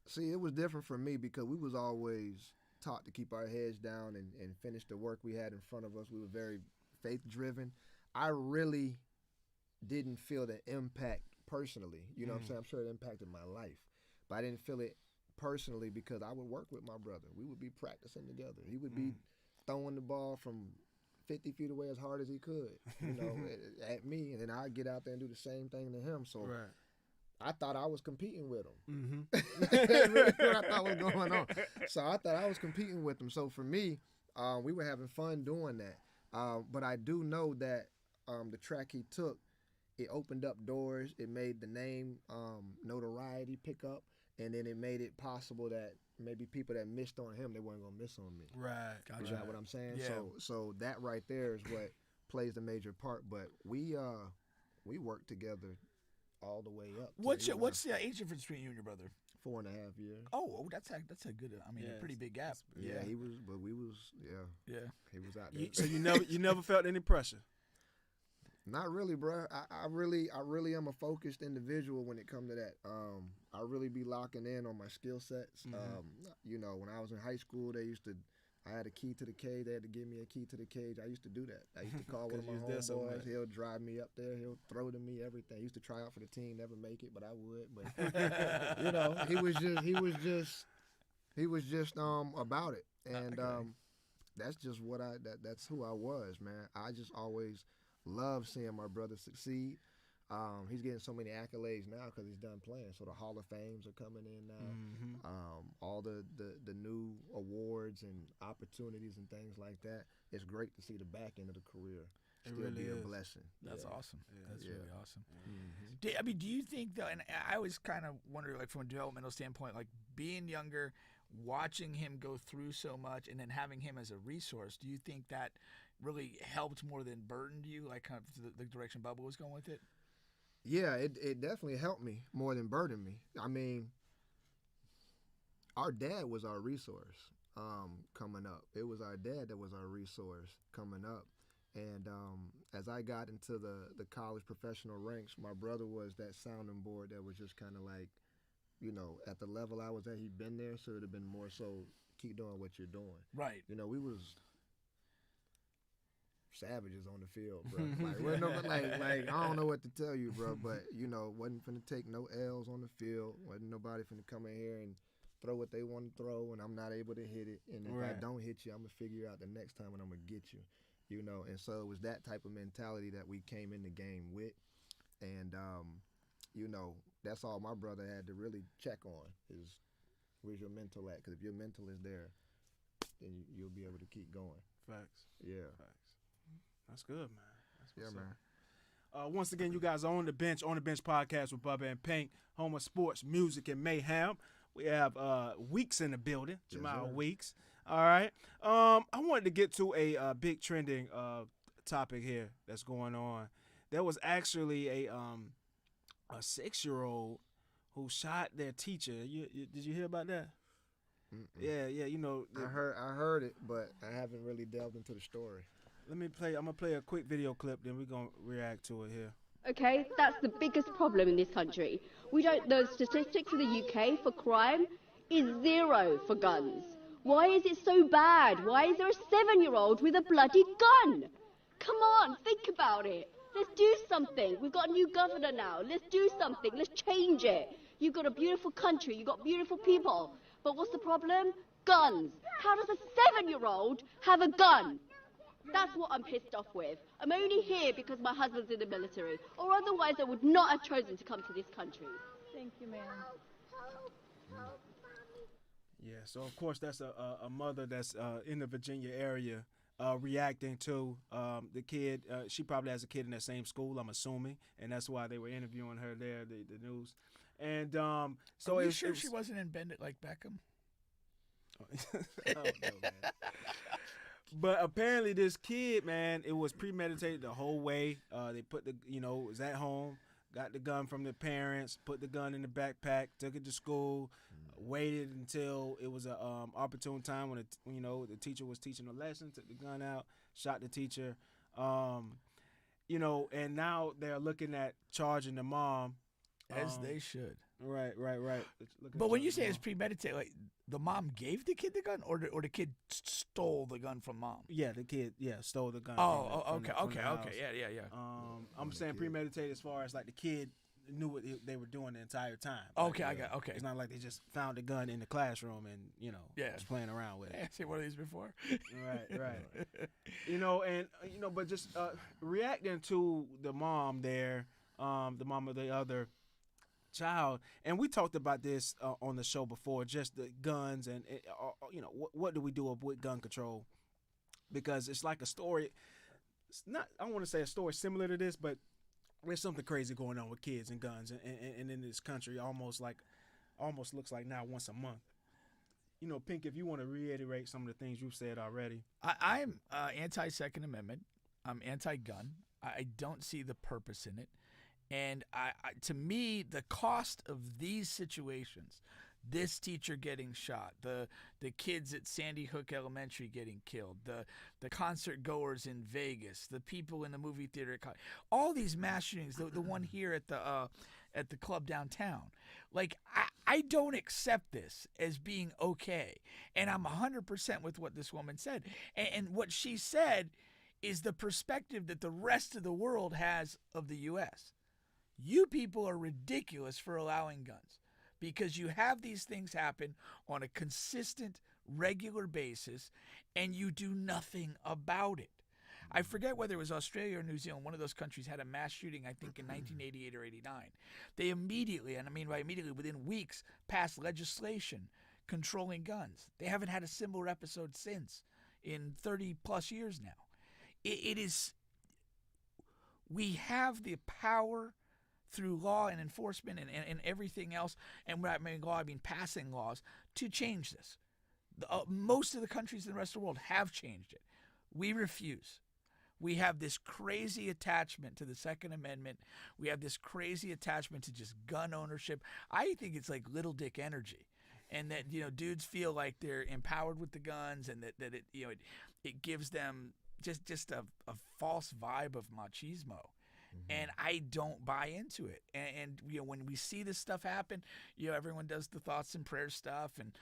See, it was different for me because we was always taught to keep our heads down and finish the work we had in front of us. We were very faith-driven. I really didn't feel the impact personally. You know what I'm saying? I'm sure it impacted my life. But I didn't feel it personally because I would work with my brother. We would be practicing together. He would be throwing the ball from 50 feet away as hard as he could, at me. And then I'd get out there and do the same thing to him. So Right. I thought I was competing with him. Mm-hmm. That's really what I thought was going on. So I thought I was competing with him. So for me, we were having fun doing that. But I do know that the track he took, it opened up doors. It made the name notoriety pick up. And then it made it possible that maybe people that missed on him, they weren't going to miss on me. Right. Is that what I'm saying? Yeah. So that right there is what plays the major part. But we worked together all the way up. to, What's the age difference between you and your brother? 4.5 years. Oh, that's a good. I mean, a pretty big gap. Yeah, he was, but we was, Yeah. he was out there. So you never felt any pressure? Not really, bro. I really am a focused individual when it comes to that. I really be locking in on my skill sets. When I was in high school, I had a key to the cage. They had to give me a key to the cage. I used to do that. I used to call one of my 'Cause you was there so homeboys. much. He'll drive me up there. He'll throw to me everything. He used to try out for the team, never make it, but I would. But he was just about it, and that's just that's who I was, man. I just always loved seeing my brother succeed. He's getting so many accolades now because he's done playing. So the Hall of Fames are coming in now. All the new awards and opportunities and things like that. It's great to see the back end of the career still really be is. a blessing. That's Yeah. awesome. That's Yeah. really awesome. Do you think though? And I always kind of wonder, like from a developmental standpoint, like being younger, watching him go through so much, and then having him as a resource. Do you think that really helped more than burdened you, like kind of the direction Bubba was going with it? Yeah, it definitely helped me more than burdened me. I mean, our dad was our resource coming up. It was our dad that was our resource coming up. And as I got into the college professional ranks, my brother was that sounding board that was just kind of like, at the level I was at, he'd been there, so it would have been more so keep doing what you're doing. Right. We was savages on the field, bro. Like I don't know what to tell you, bro, but wasn't finna take no L's on the field. Wasn't nobody finna come in here and throw what they want to throw, and I'm not able to hit it. And if I Right. don't hit you, I'm gonna figure out the next time when I'm gonna get you. And so it was that type of mentality that we came in the game with, and that's all my brother had to really check on is where's your mental at? Because if your mental is there, then you'll be able to keep going. Facts. Yeah. Facts. That's good, man. That's Yeah, what's man. up. Once again, you guys are on the bench podcast with Bubba and Pink, home of sports, music, and mayhem. We have Weeks in the building, Yes, Jemile sir. Weeks. All right. I wanted to get to a big trending topic here that's going on. There was actually a 6-year-old who shot their teacher. Did you hear about that? Mm-mm. Yeah. I heard it, but I haven't really delved into the story. I'm gonna play a quick video clip, then we're gonna react to it here. Okay, that's the biggest problem in this country. The statistics for the UK for crime is 0 for guns. Why is it so bad? Why is there a 7-year-old with a bloody gun? Come on, think about it. Let's do something. We've got a new governor now. Let's do something. Let's change it. You've got a beautiful country. You've got beautiful people. But what's the problem? Guns. How does a 7-year-old have a gun? That's what I'm pissed off with. I'm only here because my husband's in the military, or otherwise I would not have chosen to come to this country. Thank you, ma'am. Yeah, so of course that's a mother that's in the Virginia area reacting to the kid. She probably has a kid in that same school, I'm assuming, and that's why they were interviewing her there, the news. And so Are you it sure was, she wasn't in Bend It Like Beckham? I don't know, man. But apparently this kid, man, it was premeditated the whole way. They put was at home, got the gun from the parents, put the gun in the backpack, took it to school, waited until it was a opportune time when the teacher was teaching a lesson, took the gun out, shot the teacher. And now they're looking at charging the mom. As they should. Right. But when you say it's premeditated, like the mom gave the kid the gun, or the kid stole the gun from mom? Yeah, the kid, stole the gun. Okay. from the house. Yeah. I'm saying premeditated as far as like the kid knew what they were doing the entire time. Okay, Like, okay. It's not like they just found a gun in the classroom and just playing around with it. I've seen one of these before. Right. But just reacting to the mom there, the mom of the other child, and we talked about this on the show before, just the guns and what do we do with gun control, because it's like a story. It's not, I don't want to say a story similar to this, but there's something crazy going on with kids and guns and in this country, almost looks like now once a month. Pink, if you want to reiterate some of the things you've said already. I'm anti-Second Amendment. I'm anti-gun. I don't see the purpose in it. And to me, the cost of these situations, this teacher getting shot, the kids at Sandy Hook Elementary getting killed, the concert goers in Vegas, the people in the movie theater, all these mass shootings, the one here at the club downtown. Like, I don't accept this as being okay. And I'm 100% with what this woman said. And what she said is the perspective that the rest of the world has of the U.S. You people are ridiculous for allowing guns, because you have these things happen on a consistent, regular basis, and you do nothing about it. I forget whether it was Australia or New Zealand. One of those countries had a mass shooting, I think, in 1988 or 89. They immediately, and I mean by immediately, within weeks, passed legislation controlling guns. They haven't had a similar episode since, in 30-plus years now. It is, we have the power through law and enforcement and everything else, and when I mean law, I mean passing laws, to change this. Most of the countries in the rest of the world have changed it. We refuse. We have this crazy attachment to the Second Amendment. We have this crazy attachment to just gun ownership. I think it's like little dick energy, and that dudes feel like they're empowered with the guns, and that it gives them just a false vibe of machismo. And I don't buy into it. And when we see this stuff happen, everyone does the thoughts and prayers stuff and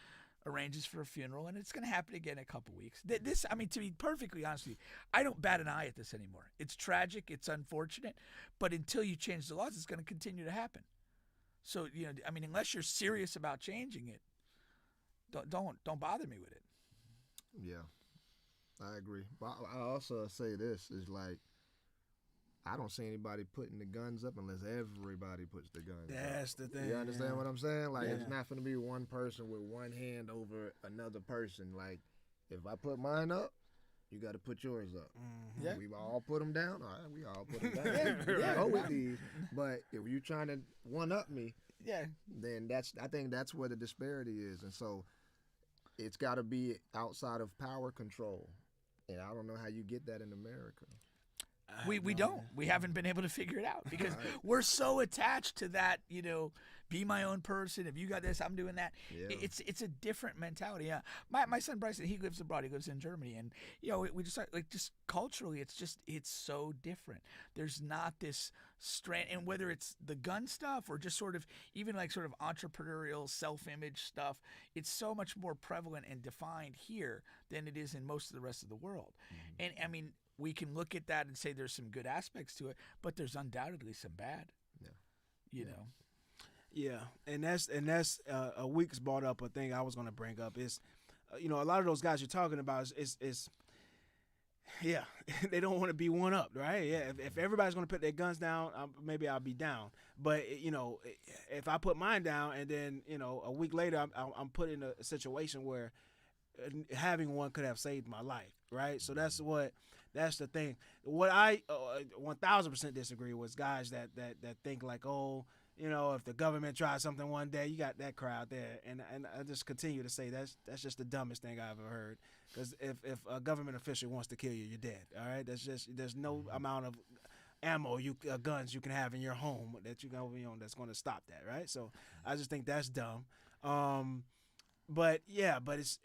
arranges for a funeral, and it's going to happen again in a couple weeks. This, I mean, to be perfectly honest with you, I don't bat an eye at this anymore. It's tragic, it's unfortunate, but until you change the laws, it's going to continue to happen. So, I mean, unless you're serious about changing it, don't bother me with it. Yeah, I agree. But I also say this is like, I don't see anybody putting the guns up unless everybody puts the guns up. That's the thing. You understand what I'm saying? Like, Yeah. it's not going to be one person with one hand over another person. Like, if I put mine up, you got to put yours up. Mm-hmm. Yeah. We all put them down. All right, we all put them down. Yeah. Go with these. But if you're trying to one-up me, Yeah. then I think that's where the disparity is. And so it's got to be outside of power control. And I don't know how you get that in America. We don't. We haven't been able to figure it out because we're so attached to that, be my own person. If you got this, I'm doing that. Yeah. It's a different mentality. Yeah. My son Bryson, he lives abroad. He lives in Germany, and we just just culturally, it's so different. There's not this strand, and whether it's the gun stuff or just sort of even like sort of entrepreneurial self-image stuff, it's so much more prevalent and defined here than it is in most of the rest of the world. Mm-hmm. And I mean, we can look at that and say there's some good aspects to it, but there's undoubtedly some bad. You know. Yeah, and that's Weeks brought up a thing I was going to bring up is, a lot of those guys you're talking about is Yeah, they don't want to be one up, right? Yeah, if everybody's going to put their guns down, maybe I'll be down. But, you know, if I put mine down and then, you know, a week later I'm put in a situation where having one could have saved my life, right? So that's the thing. What I 1,000% disagree with guys that think like, oh, you know, if the government tries something one day, you got that crowd there. And I just continue to say that's just the dumbest thing I've ever heard. Because if a government official wants to kill you, you're dead. All right, there's no amount of ammo guns you can have in your home that you can that's going to stop that, right? So I just think that's dumb. But it's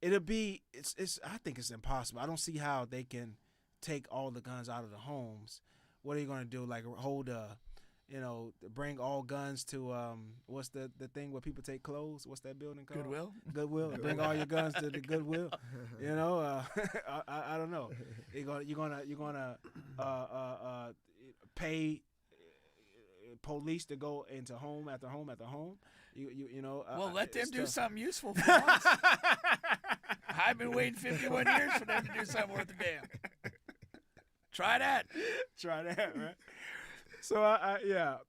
I think it's impossible. I don't see how they can take all the guns out of the homes. What are you going to do? Like bring all guns to what's the thing where people take clothes? What's that building called? Goodwill. Bring all your guns to the Goodwill. You know, I don't know. You're gonna pay police to go into home after home after home. You know. Well, let them do something useful for once. I've been waiting 51 years for them to do something worth a damn. Try that. Right? So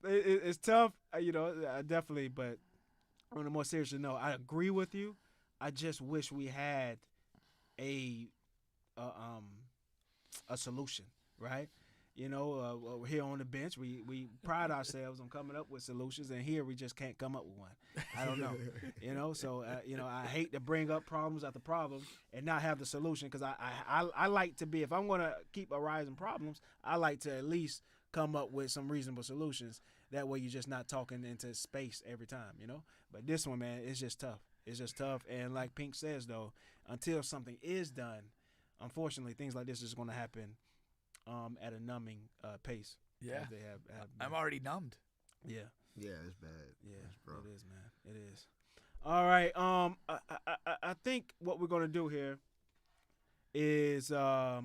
it's tough, you know. Definitely, but on a more serious note, I agree with you. I just wish we had a solution, right? You know, here on the bench, we pride ourselves on coming up with solutions, and here we just can't come up with one. I don't know, you know. So you know, I hate to bring up problems after problems and not have the solution, because I like to be, if I'm going to keep arising problems, I like to at least come up with some reasonable solutions. That way you're just not talking into space every time, you know. But this one, man, it's just tough. It's just tough. And like Pink says, though, until something is done, unfortunately, things like this is going to happen at a numbing pace. Yeah. They have I'm already numbed. Yeah. Yeah, it's bad. Yeah, it's rough. it is, man. It is. All right. I think what we're going to do here is I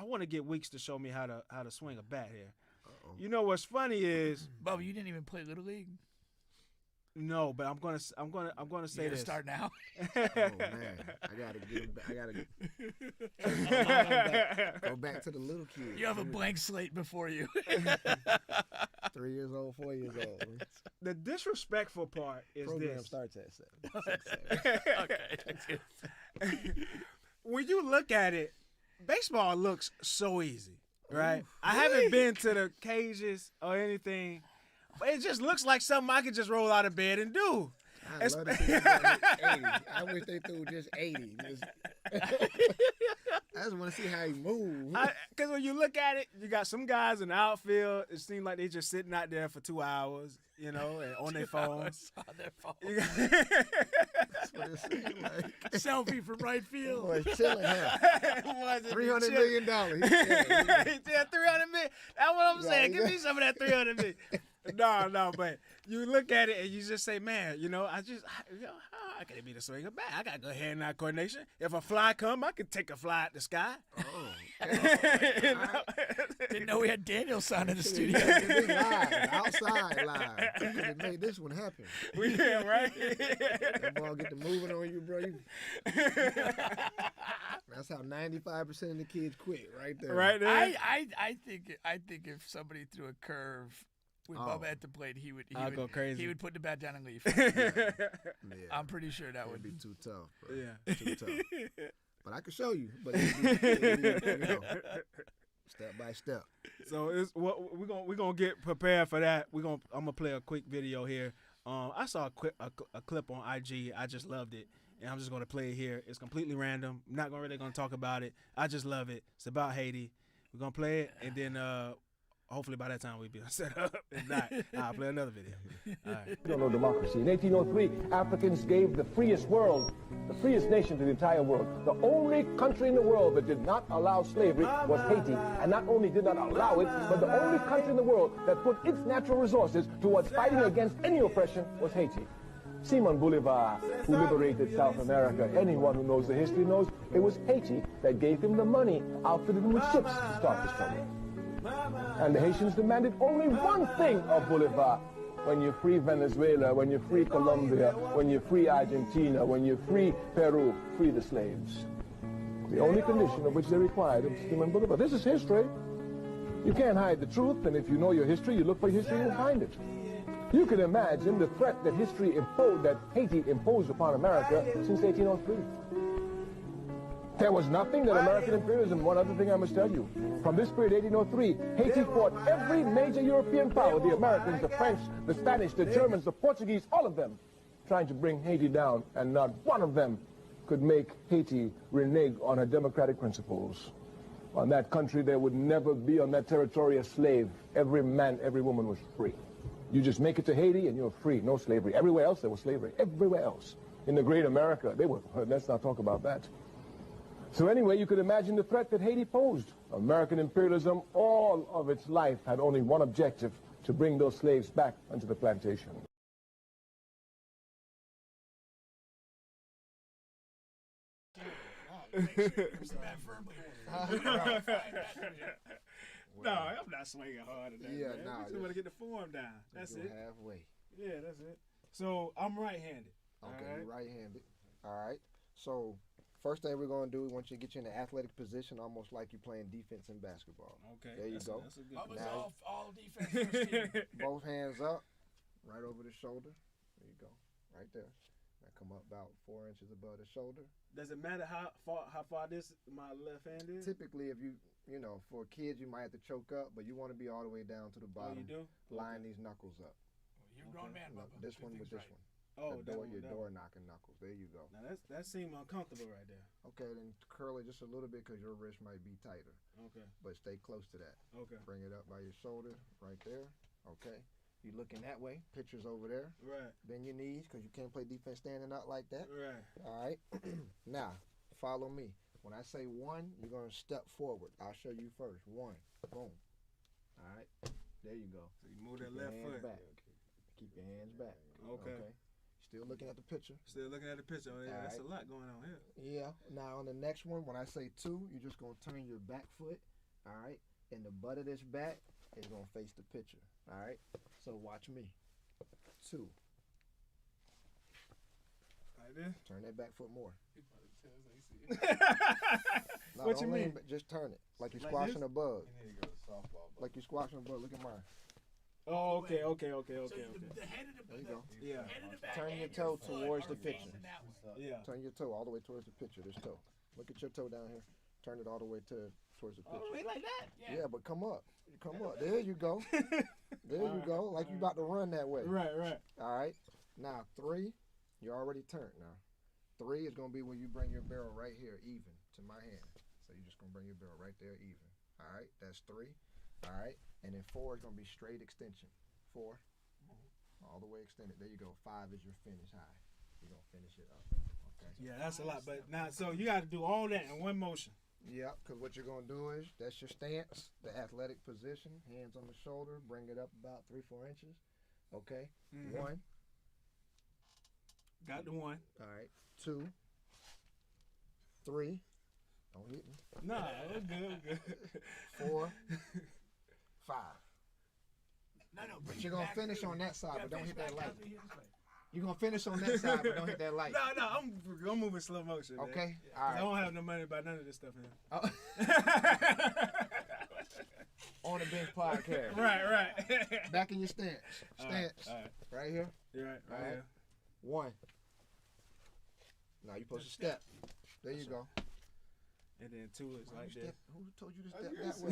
want to get Weeks to show me how to swing a bat here. Uh-oh. You know what's funny is, Bubba, you didn't even play Little League. No, but I'm gonna say You this. Start now. Oh man, I gotta get him back. I gotta go back to the little kid. You have a blank slate before you. 3 years old, 4 years old. The disrespectful part is Program this. starts at 7. Okay. When you look at it, baseball looks so easy, right? Ooh, I haven't been to the cages or anything, but it just looks like something I could just roll out of bed and do. I love to see him hit 80. I wish they threw just 80. I just want to see how he moves. Because when you look at it, you got some guys in the outfield. It seems like they just sitting out there for 2 hours, you know, and on their phones. On their phones. That's what it seems like. Selfie from right field. Boy, chilling, huh? $300 million. He's Yeah, $300 million. That's what I'm saying. Give me some of that $300 million. No, but you look at it and you just say, man, you know, how can it be the swinger bat? I got good hand-eye coordination. If a fly come, I can take a fly at the sky. Oh. Didn't know we had Daniel son in the studio. Live, outside live. You could have made this one happen. Yeah, right? That ball get to moving on you, bro. That's how 95% of the kids quit, right there. Right there. I think if somebody threw a curve with Bubba at the plate, he would go crazy. He would put the bat down and leave. Yeah. I'm pretty sure that would be too tough, bro. Yeah. Too tough. But I can show you. But it'd be, step by step. So it's what we're gonna get prepared for that. I'm gonna play a quick video here. I saw a clip on IG. I just loved it, and I'm just gonna play it here. It's completely random. I'm not really gonna talk about it. I just love it. It's about Haiti. We're gonna play it, and then hopefully by that time we'll be set up. If not, I'll play another video. All right. We don't know democracy. In 1803, Africans gave the freest nation to the entire world. The only country in the world that did not allow slavery was Haiti. And not only did not allow it, but the only country in the world that put its natural resources towards fighting against any oppression was Haiti. Simon Bolivar, who liberated South America, anyone who knows the history knows it was Haiti that gave him the money, outfitted him with ships to start the struggle. And the Haitians demanded only one thing of Bolivar. When you free Venezuela, when you free Colombia, when you free Argentina, when you free Peru, free the slaves. The only condition of which they required was human bullets. This is history. You can't hide the truth, and if you know your history, you look for history, you'll find it. You can imagine the threat that Haiti imposed upon America since 1803. There was nothing that American imperialism, one other thing I must tell you, from this period, 1803, Haiti fought every major European power, the Americans, the French, the Spanish, the Germans, the Portuguese, all of them, trying to bring Haiti down, and not one of them could make Haiti renege on her democratic principles. On that country, there would never be on that territory a slave. Every man, every woman was free. You just make it to Haiti and you're free, no slavery. Everywhere else there was slavery, everywhere else. In the great America, they were, let's not talk about that. So anyway, you could imagine the threat that Haiti posed. American imperialism, all of its life, had only one objective, to bring those slaves back onto the plantation. No, I'm not swinging hard at that. Yeah, man. nah, We just want to get the form down. That's it. Halfway. Yeah, that's it. So I'm right-handed. Okay, all right? you're right-handed. All right. So first thing we're gonna do, we want you to get you in an athletic position, almost like you're playing defense in basketball. Okay. There you go. That's a good Bubba's one. all defense first team. Both hands up, right over the shoulder. There you go, right there. Now come up about 4 inches above the shoulder. Does it matter how far this my left hand is? Typically, if you know, for kids, you might have to choke up, but you want to be all the way down to the Oh, bottom. you do? Line these knuckles up. You're a grown man, No, Bubba. this Do one with things this right. one. Oh, The door, that your one. door knocking knuckles. There you go. Now that seems uncomfortable right there. Okay, then curl it just a little bit because your wrist might be tighter, Okay. but stay close to that. Okay. Bring it up by your shoulder, right there. Okay. You looking that way. Picture's over there. Right. Bend your knees because you can't play defense standing up like that. Right. All right. Now, follow me. When I say one, you're going to step forward. I'll show you first. One. Boom. All right. There you go. So you move Keep that your left hands foot. back. Keep your hands back. Okay. Still looking at the picture. Still looking at the picture. Oh, yeah, All that's right. a lot going on here. Yeah. Now, on the next one, when I say two, you're just going to turn your back foot. All right. And the butt of this back is going to face the picture. All right. So watch me. Two. Like this. Turn that back foot more. No, What you don't lean, mean? but just turn it like you're Like squashing this? a bug. You need to go to softball. Like you're squashing a bug. Look at mine. Oh, okay. So the head of the There you go. Yeah. head of the back Turn and your toe foot towards are the picture. facing that way. Yeah. Turn your toe all the way towards the picture. This toe. Look at your toe down here. Turn it all the way towards the Oh, picture. wait, like that? Yeah, but come up. Come up. There you go. There you go. Like you about to run that way. Right, right. All right. Now three, you're already turned now. Three is gonna be when you bring your barrel right here, even to my hand. So you're just gonna bring your barrel right there, even. All right. That's three. All right. And then four is gonna be straight extension. Four. All the way extended. There you go. Five is your finish high. You're gonna finish it up. Okay. Yeah, that's a lot. But now, so you got to do all that in one motion. Yeah, because what you're going to do is, that's your stance, the athletic position, hands on the shoulder, bring it up about 3-4 inches. Okay, Mhm. One. Got the one. All right, two, three, don't hit me, Nah, we're good, we're good. 4, 5. No, But you're going to finish on that side, but don't hit that light. light. You're going to finish on that side, but don't hit that light. No, I'm moving slow motion. Man. Okay, 'Cause all I right. don't have no money about none of this stuff here. Oh. On the Bench Podcast. Right. Back in your stance. All right, Stance. all right. Right here. You're right, right All right. here. 1. Now you're supposed to step. There you go. And then 2 is like this. Who told you to step that way?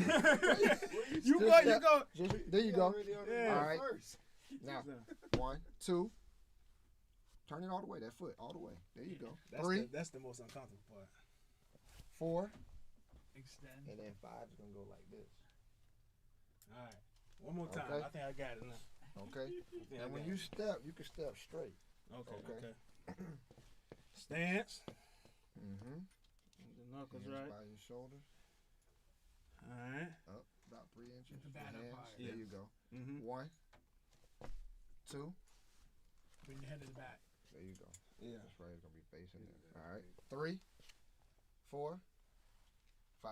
You Just go, step. There you go. Yeah. All right. Now, 1, 2. Turn it all the way. That foot all the way. There you go. 3, That's the most uncomfortable part. 4, Extend. and then 5 is gonna go like this. All right. One more time. Okay. I think I got it now. Okay. I And when got you it. step, you can step straight. Okay. okay. Stance. Mm-hmm. The knuckles Hands right. by your shoulders. All right. Up about 3 inches. the bat up Hands. high. There Yeah. you go. Mm-hmm. 1, 2. Bring your head to the back. There you go. Yeah. That's right. It's gonna be facing there. All right. 3, 4, 5.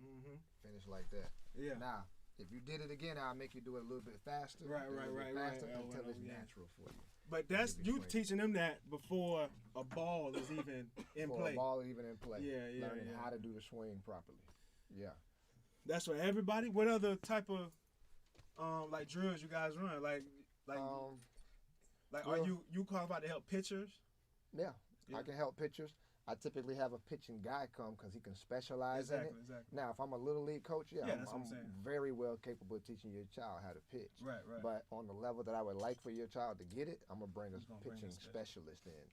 Mm-hmm. Finish like that. Yeah. Now, if you did it again, I'll make you do it a little bit faster. Right, a little right, bit right, faster right. until Oh, it's yeah. natural for you. But that's you teaching them that before a ball is even in Before play. a ball even in play. Yeah. Learning how to do the swing properly. Yeah. That's for everybody. What other type of like drills you guys run? Like are you qualified to help pitchers? Yeah. I can help pitchers. I typically have a pitching guy come because he can specialize in it. Exactly. Now, if I'm a little league coach, that's what I'm I'm saying. very well capable of teaching your child how to pitch. Right. But on the level that I would like for your child to get it, I'm gonna bring a pitching specialist in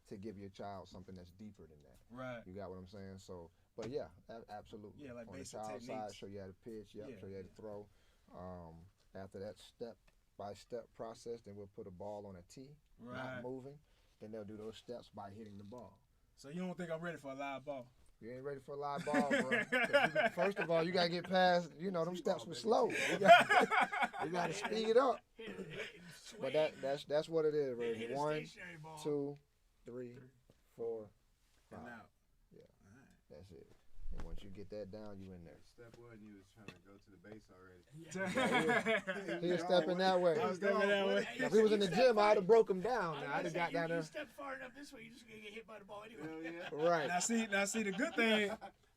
to give your child something that's deeper than that. Right. You got what I'm saying? So, but yeah, absolutely. Yeah, like on the basic child techniques. side, show you how to pitch. Show you how to throw. After that step-by-step process, then we'll put a ball on a tee, not moving. Then they'll do those steps by hitting the ball. So you don't think I'm ready for a live ball? You ain't ready for a live ball, bro. First of all, you gotta get past. Them steps were slow. You gotta speed it up. But that's what it is, bro. 1, 2, 3, 4, 5. And out. Yeah, that's it. And once you get that down, you in there. Step 1, you was trying to go to the base already. He was stepping that way. I was stepping that way. Now, if he was in the gym, I'd have broke him down. Now, I'd have got down there. You step far enough this way, you're just gonna get hit by the ball anyway. Right. Now see the good thing,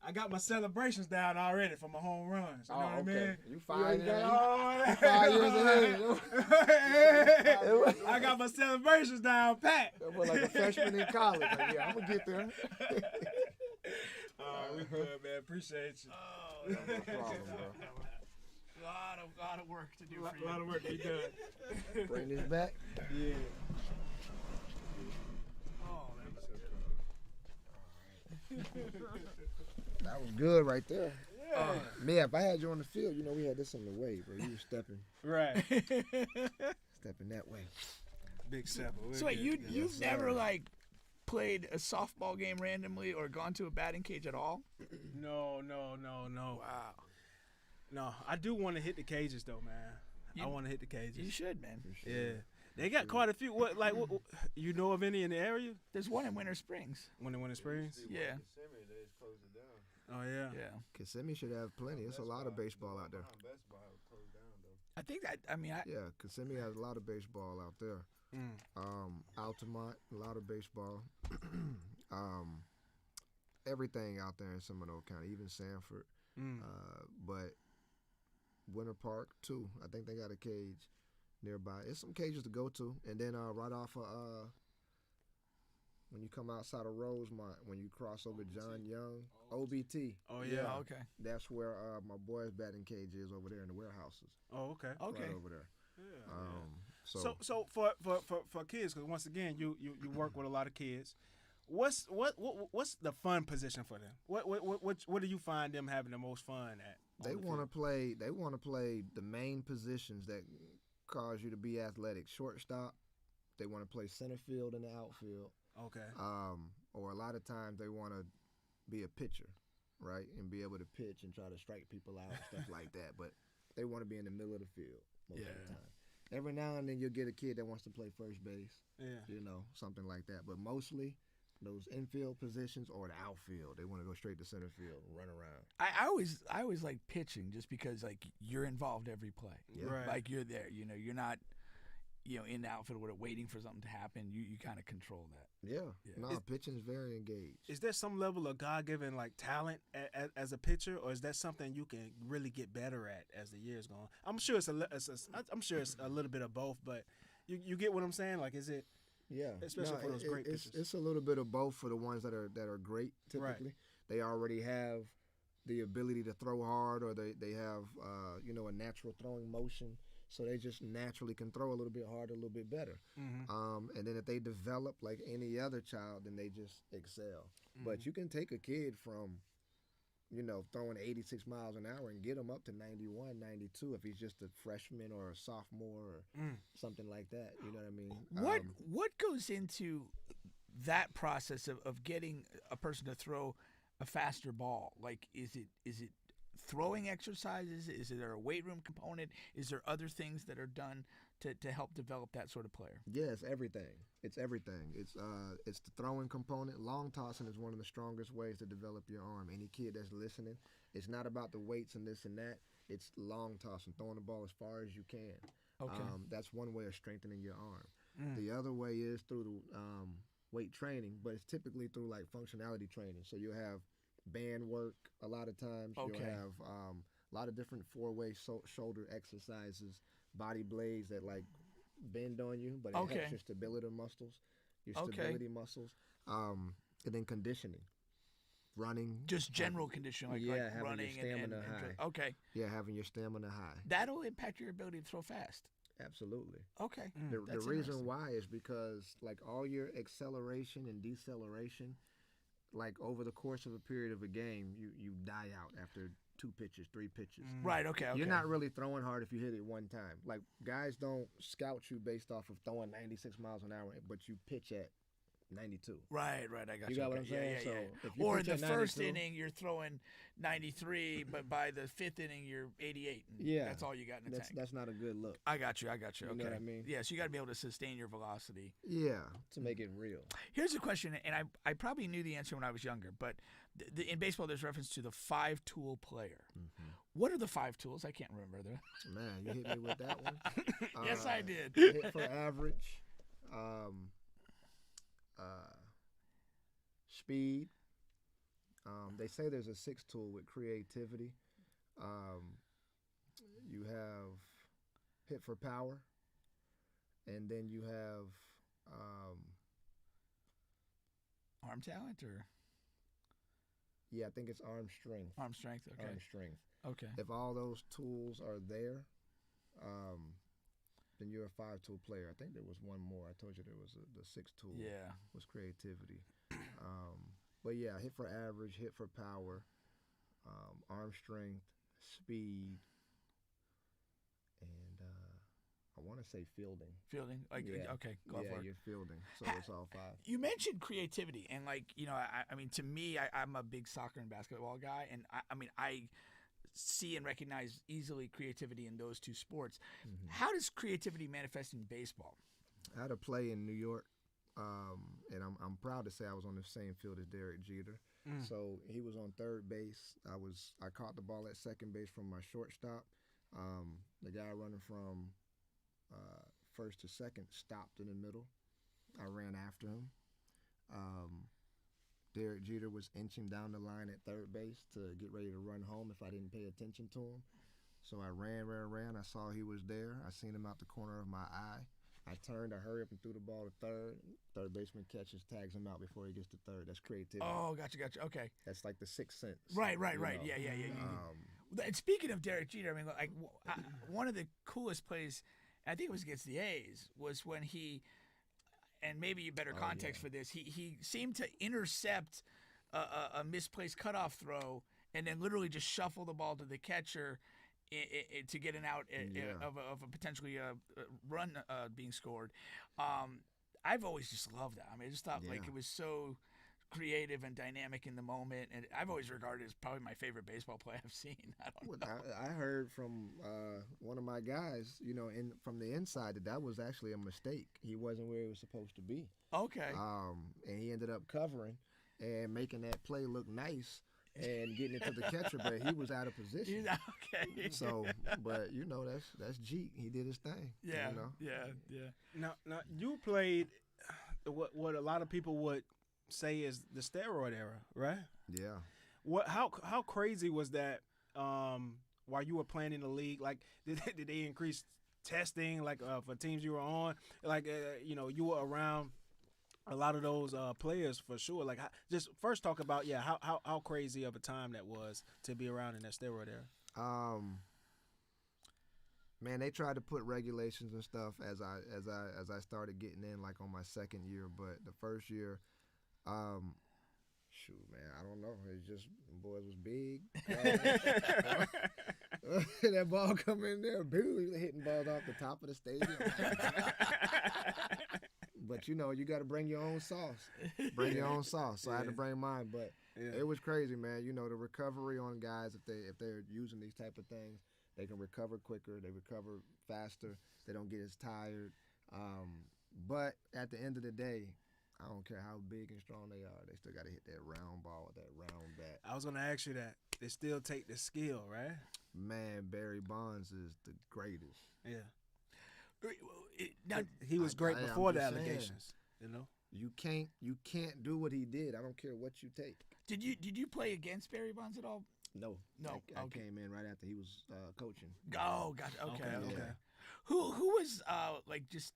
I got my celebrations down already for my home runs. You know what I mean? You 5 years Oh, 5 years ahead. I got my celebrations down pat. That was like a freshman in college. Like, yeah, I'm gonna get there. We good, man. Appreciate you. Oh, No problem, bro. lot of work to do for you. A lot of work to be done. Bring this back. Yeah. Oh, That was good right there. Man, if I had you on the field, we had this on the way, bro. You were stepping Right. that way. Big step. So wait, you've never played a softball game randomly or gone to a batting cage at all? No. Wow. No, I do want to hit the cages though, man. I want to hit the cages. You should, man. Yeah. They got quite a few. What you know of any in the area? There's one in Winter Springs. Winter Springs? Yeah. Kissimmee, they just closed it down. Oh yeah. Yeah. Kissimmee should have plenty. There's a lot of baseball out there. Best Buy was closed down though. I think that, Yeah, Kissimmee has a lot of baseball out there. Altamont, a lot of baseball. Everything out there in Seminole County, even Sanford. But Winter Park too. I think they got a cage nearby. There's some cages to go to, and then right off of when you come outside of Rosemont, when you cross over John Young, OBT. Oh yeah. okay. That's where my boy's batting cage is over there in the warehouses. Oh okay. Right over there. Yeah. So for kids, because once again you work with a lot of kids. What's the fun position for them? What do you find them having the most fun at? They want to play. They want to play the main positions that cause you to be athletic. Shortstop. They want to play center field and the outfield. Okay. Or a lot of times they want to be a pitcher, right, and be able to pitch and try to strike people out and stuff like that. But they want to be in the middle of the field most of the time. Every now and then you'll get a kid that wants to play first base. Yeah. Something like that. But mostly those infield positions or the outfield, they want to go straight to center field and run around. I always like pitching just because you're involved every play. Yeah. Right. Like you're there. You're not in the outfield waiting for something to happen. You kind of control that. Yeah. Pitching is very engaged. Is there some level of God-given talent as a pitcher, or is that something you can really get better at as the years go on? I'm sure it's a little bit of both, but you get what I'm saying? Is it? Yeah, especially for those great pitchers. It's a little bit of both for the ones that are great. Typically, they already have the ability to throw hard, or they have a natural throwing motion, so they just naturally can throw a little bit harder, a little bit better. And then if they develop like any other child, then they just excel. But you can take a kid from throwing 86 miles an hour and get him up to 91, 92 if he's just a freshman or a sophomore or something like that. You know what I mean? What goes into that process of getting a person to throw a faster ball? Is it throwing exercises? Is there a weight room component? Is there other things that are done to help develop that sort of player? Yeah, it's everything. It's everything. It's the throwing component. Long tossing is one of the strongest ways to develop your arm. Any kid that's listening, it's not about the weights and this and that. It's long tossing, throwing the ball as far as you can. Okay. That's one way of strengthening your arm. The other way is through the weight training, but it's typically through like functionality training. So you'll have band work a lot of times. Okay. You'll have a lot of different four-way shoulder exercises, body blades that like bend on you, but it helps your stability muscles, and then conditioning. Running. Just general conditioning, like having running your stamina high. Okay. Yeah, having your stamina high. That'll impact your ability to throw fast. Absolutely. Okay. The reason why is because like all your acceleration and deceleration, like over the course of a period of a game, you die out after 2 pitches, 3 pitches. Right, okay. You're not really throwing hard if you hit it one time. Like guys don't scout you based off of throwing 96 miles an hour, but you pitch at 92. Right, I got you. You got what I'm saying? Yeah. So if you or in pitch the at first 92, inning, you're throwing 93, but by the 5th inning, you're 88. Yeah. That's all you got in the tank. That's not a good look. I got you. Okay. You know what I mean? Yeah, so you got to be able to sustain your velocity. Yeah, to make it real. Here's a question, and I probably knew the answer when I was younger, but in baseball, there's reference to the 5-tool player. Mm-hmm. What are the 5 tools? I can't remember them. Man, you hit me with that one. Yes, I did. Hit for average. Speed. They say there's a 6th tool with creativity. You have hit for power, and then you have arm talent, or I think it's arm strength. Arm strength. Okay. Arm strength. Okay. If all those tools are there, then you're a 5-tool player. I think there was one more. I told you there was the 6th tool. Yeah. Was creativity. But yeah, hit for average, hit for power, arm strength, speed, and I want to say fielding. Fielding? Okay, go for it. Yeah, you're fielding, so it's all 5. You mentioned creativity, and I mean, to me, I'm a big soccer and basketball guy, and I see and recognize easily creativity in those 2 sports. Mm-hmm. How does creativity manifest in baseball? I had a play in New York, and I'm proud to say I was on the same field as Derek Jeter. So he was on third base. I caught the ball at second base from my shortstop. The guy running from first to second stopped in the middle. I ran after him. Derek Jeter was inching down the line at third base to get ready to run home if I didn't pay attention to him. So I ran. I saw he was there. I seen him out the corner of my eye. I turned, I hurry up and threw the ball to third. Third baseman catches, tags him out before he gets to third. That's creativity. Oh, gotcha. Okay. That's like the 6th sense. Right. Yeah. And speaking of Derek Jeter, I mean, like one of the coolest plays, I think it was against the A's, was when he, and maybe better context for this, he seemed to intercept a misplaced cutoff throw and then literally just shuffle the ball to the catcher to get an out of a potentially run being scored. I've always just loved that. I mean, I just thought like it was so creative and dynamic in the moment, and I've always regarded it as probably my favorite baseball play I've seen. I don't know. I heard from one of my guys, from the inside that was actually a mistake. He wasn't where he was supposed to be. Okay. And he ended up covering and making that play look nice and getting it to the catcher, but he was out of position. Okay. So, but that's Jeet. He did his thing. Yeah. Now you played what a lot of people would say is the steroid era, right? Yeah. How crazy was that? While you were playing in the league, like did they increase testing like for teams you were on? Like you were around a lot of those players for sure. Like, just first talk about how crazy of a time that was to be around in that steroid era. Man, they tried to put regulations and stuff as I started getting in, like on my second year. But the first year, shoot, man, I don't know. It's just boys was big. That ball come in there, boom, hitting balls off the top of the stadium. But you got to bring your own sauce. So I had to bring mine, but it was crazy, man. The recovery on guys, if they're using these type of things, they can recover quicker, they recover faster, they don't get as tired. But at the end of the day, I don't care how big and strong they are, they still got to hit that round ball with that round bat. I was going to ask you that. They still take the skill, right? Man, Barry Bonds is the greatest. Yeah. Now, He was great I'm before the just saying. allegations. You know. You can't do what he did. I don't care what you take. did you play against Barry Bonds at all? No. No, I okay. came in right after he was coaching. Oh, gotcha. Okay. Okay. Who was like just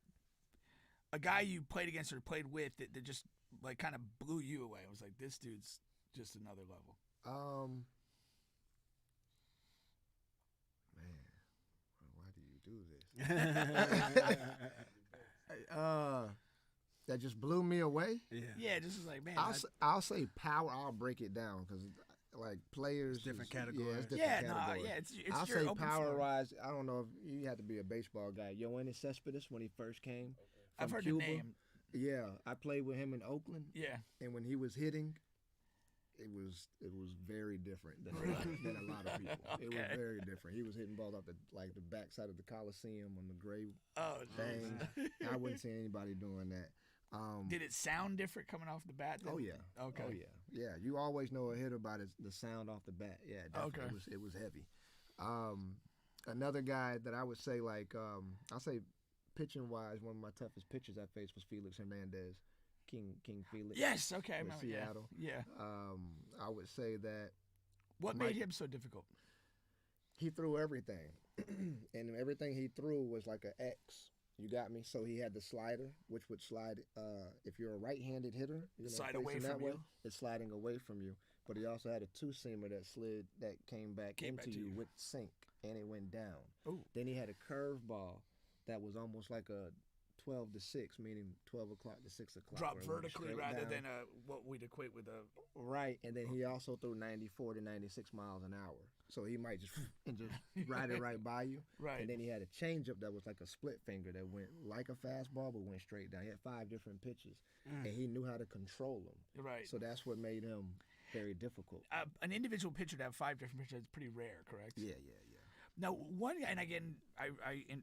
a guy you played against or played with that just like kind of blew you away? I was like, this dude's just another level. Man, why do you do this? That just blew me away. Yeah, just was like, man. I'll say power. I'll break it down because like players, It's different is- Yeah, categories. it's different yeah, categories. it's I'll your say open power floor. wise. I don't know if you had to be a baseball guy. Yoenis Cespedes when he first came from I've heard Cuba. the name. Yeah, I played with him in Oakland. Yeah. And when he was hitting, it was very different than a lot of people. It was Okay. very different. He was hitting balls off the backside of the Coliseum on the gray Oh, thing. I wouldn't see anybody doing that. Did it sound different coming off the bat? Then? Oh yeah. Okay. Oh yeah. You always know a hitter by the sound off the bat. Yeah. Definitely. Okay. It was heavy. Another guy that I would say I'll say pitching wise, one of my toughest pitchers I faced was Felix Hernandez, King Felix. Yes. Okay. I with remember. Yeah. Seattle. Yeah. I would say that What Mike- made him so difficult? he threw everything, and everything he threw was like an X. You got me? So he had the slider, which would slide. If you're a right-handed hitter, Slide facing away that from way, you. it's sliding away from you. But he also had a two-seamer that came back into to you you. with sink, and it went down. Ooh. Then he had a curveball that was almost like a 12 to 6, meaning 12 o'clock to 6 o'clock. Drop where it went vertically straight rather down. than what we'd equate with a. Right, and then he also threw 94 to 96 miles an hour. So he might just ride it right by you. Right. And then he had a changeup that was like a split finger that went like a fastball but went straight down. He had 5 different pitches, and he knew how to control them. Right. So that's what made him very difficult. An individual pitcher to have 5 different pitches is pretty rare, correct? Yeah. Now, and again,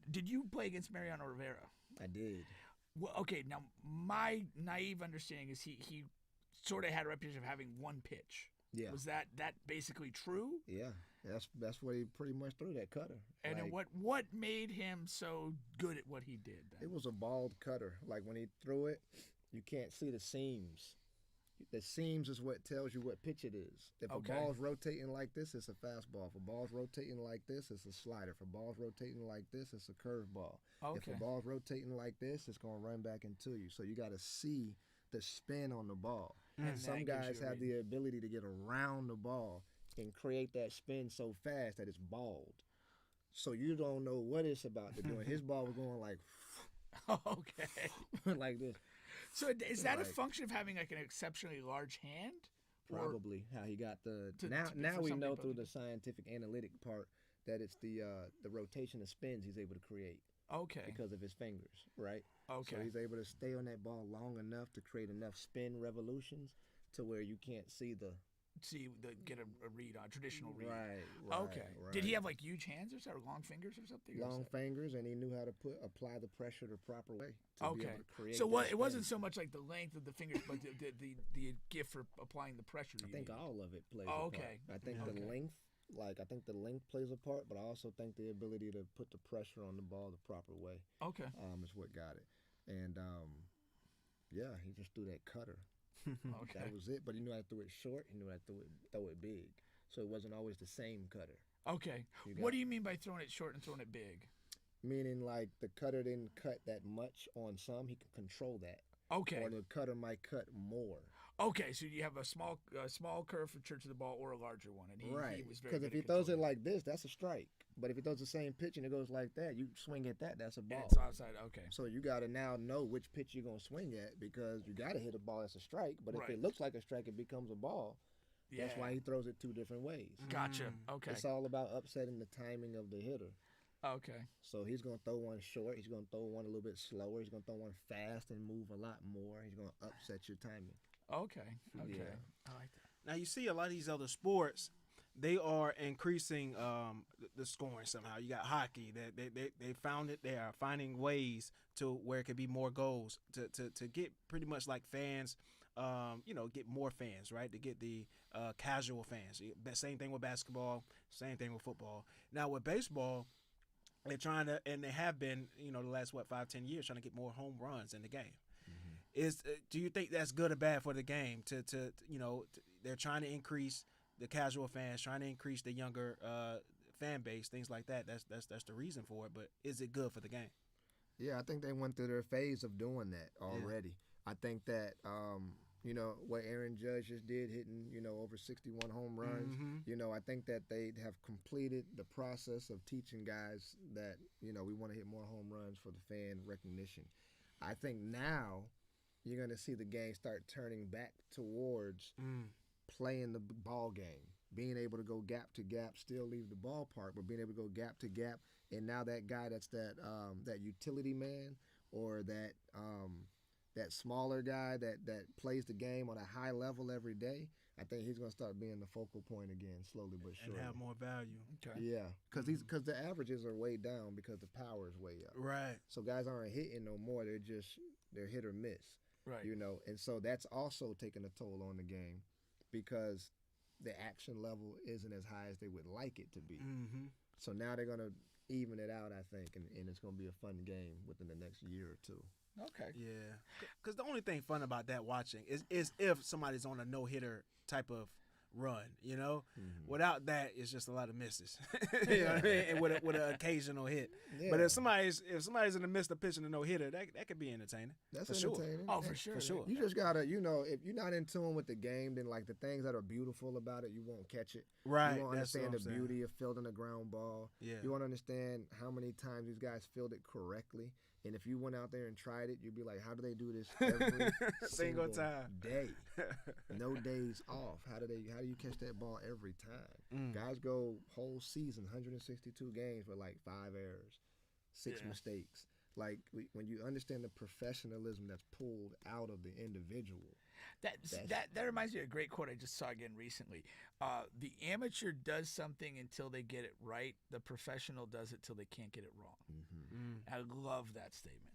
did you play against Mariano Rivera? I did. Well, okay. Now, my naive understanding is he sort of had a reputation of having one pitch. Yeah. Was that basically true? Yeah. That's what he pretty much threw, that cutter. And then what made him so good at what he did then? It was a bald cutter. Like when he threw it, you can't see the seams. The seams is what tells you what pitch it is. If Okay. a ball's rotating like this, it's a fastball. If a ball's rotating like this, it's a slider. If a ball's rotating like this, it's a curveball. If Okay. a ball's rotating like this, it's going to run back into you. So you got to see the spin on the ball. And Some that gives guys you a have read. the ability to get around the ball and create that spin so fast that it's bald. So you don't know what it's about to do. And his ball was going like Okay. like this. So is that a Right. function of having like an exceptionally large hand? Or- Probably how he got the To- now to- now for we some know people through to- the scientific analytic part that it's the rotation of spins he's able to create Okay. because of his fingers, right? So Okay. he's able to stay on that ball long enough to create enough spin revolutions to where you can't see the Get a read on traditional read. right. Okay. Did he have like huge hands or something, or long fingers or something? Or long is that- fingers, and he knew how to apply the pressure the proper way to be Okay. able to create. So that what? It spin. wasn't so much like the length of the fingers, but the gift for applying the pressure. I think all of it plays. Oh, a okay. part. I think Okay. the length, I think the length plays a part, but I also think the ability to put the pressure on the ball the proper way, Okay. is what got it. And yeah, he just threw that cutter. Okay. That was it. But he knew how to throw it short. He knew how to throw it big. So it wasn't always the same cutter. Okay. You What got do you mean by throwing it short and throwing it big? Meaning like the cutter didn't cut that much on some. He could control that. Okay. Or the cutter might cut more. Okay. So you have a small curvature to the ball or a larger one, and he was very Because good if he at throws it controlling like this, that's a strike. But if he throws the same pitch and it goes like that, you swing at that, that's a and ball. it's outside. Okay. So you got to now know which pitch you're going to swing at because you got to hit a ball that's a strike. But if Right. it looks like a strike, it becomes a ball. Yeah. That's why he throws it 2 different ways. Gotcha. Okay. It's all about upsetting the timing of the hitter. Okay. So he's going to throw one short. He's going to throw one a little bit slower. He's going to throw one fast and move a lot more. He's going to upset your timing. Okay. Okay. Yeah. I like that. Now you see a lot of these other sports, they are increasing the scoring somehow. You got hockey that they found it. They are finding ways to where it could be more goals to get pretty much like fans, get more fans, right? To get the casual fans. Same thing with basketball. Same thing with football. Now with baseball, They're trying to, and they have been, the last 5-10 years, trying to get more home runs in the game. Do you think that's good or bad for the game? They're trying to increase the casual fans, trying to increase the younger fan base, things like that. That's the reason for it. But is it good for the game? Yeah, I think they went through their phase of doing that already. Yeah. I think that what Aaron Judge just did, hitting over 61 home runs. I think that they have completed the process of teaching guys that we want to hit more home runs for the fan recognition. I think now you're going to see the game start turning back towards playing the ball game, being able to go gap to gap, still leave the ballpark, but being able to go gap to gap. And now that guy that's that utility man or that smaller guy that plays the game on a high level every day, I think he's going to start being the focal point again, slowly but surely. And have more value. Okay. Yeah, because the averages are way down because the power is way up. Right. So guys aren't hitting no more. They're hit or miss. Right. And so that's also taking a toll on the game because the action level isn't as high as they would like it to be. So now they're going to even it out, I think, and it's going to be a fun game within the next year or two. Okay. Yeah. Because the only thing fun about that watching is if somebody's on a no-hitter type of run, Without that, it's just a lot of misses. You know what I mean? And with an occasional hit. Yeah. But if somebody's in the midst of pitching a no-hitter, that could be entertaining. That's for entertaining. Sure. Oh, for sure. For sure. You just gotta, if you're not in tune with the game, then like the things that are beautiful about it, you won't catch it. Right. You won't understand the beauty of fielding a ground ball. Yeah. You won't understand how many times these guys fielded correctly. And if you went out there and tried it, you'd be like, how do they do this every single time day? No days off. How do you catch that ball every time? Guys go whole season, 162 games with like 5 errors, 6 mistakes. Like when you understand the professionalism that's pulled out of the individual. That reminds me of a great quote I just saw again recently. The amateur does something until they get it right. The professional does it till they can't get it wrong. I love that statement.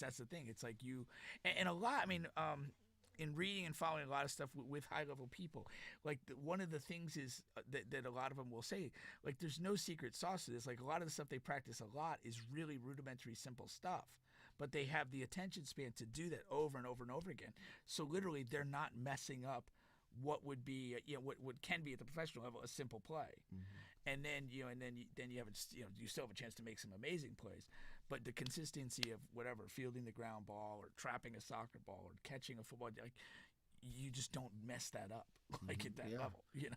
That's the thing. It's like you and a lot. I mean, in reading and following a lot of stuff with high level people, like one of the things is that a lot of them will say, like, there's no secret sauce to this. Like a lot of the stuff they practice a lot is really rudimentary, simple stuff. But they have the attention span to do that over and over and over again. So literally, they're not messing up what would be, what can be at the professional level a simple play, and then you have you still have a chance to make some amazing plays. But the consistency of whatever, fielding the ground ball or trapping a soccer ball or catching a football, like you just don't mess that up like at that level, Yeah,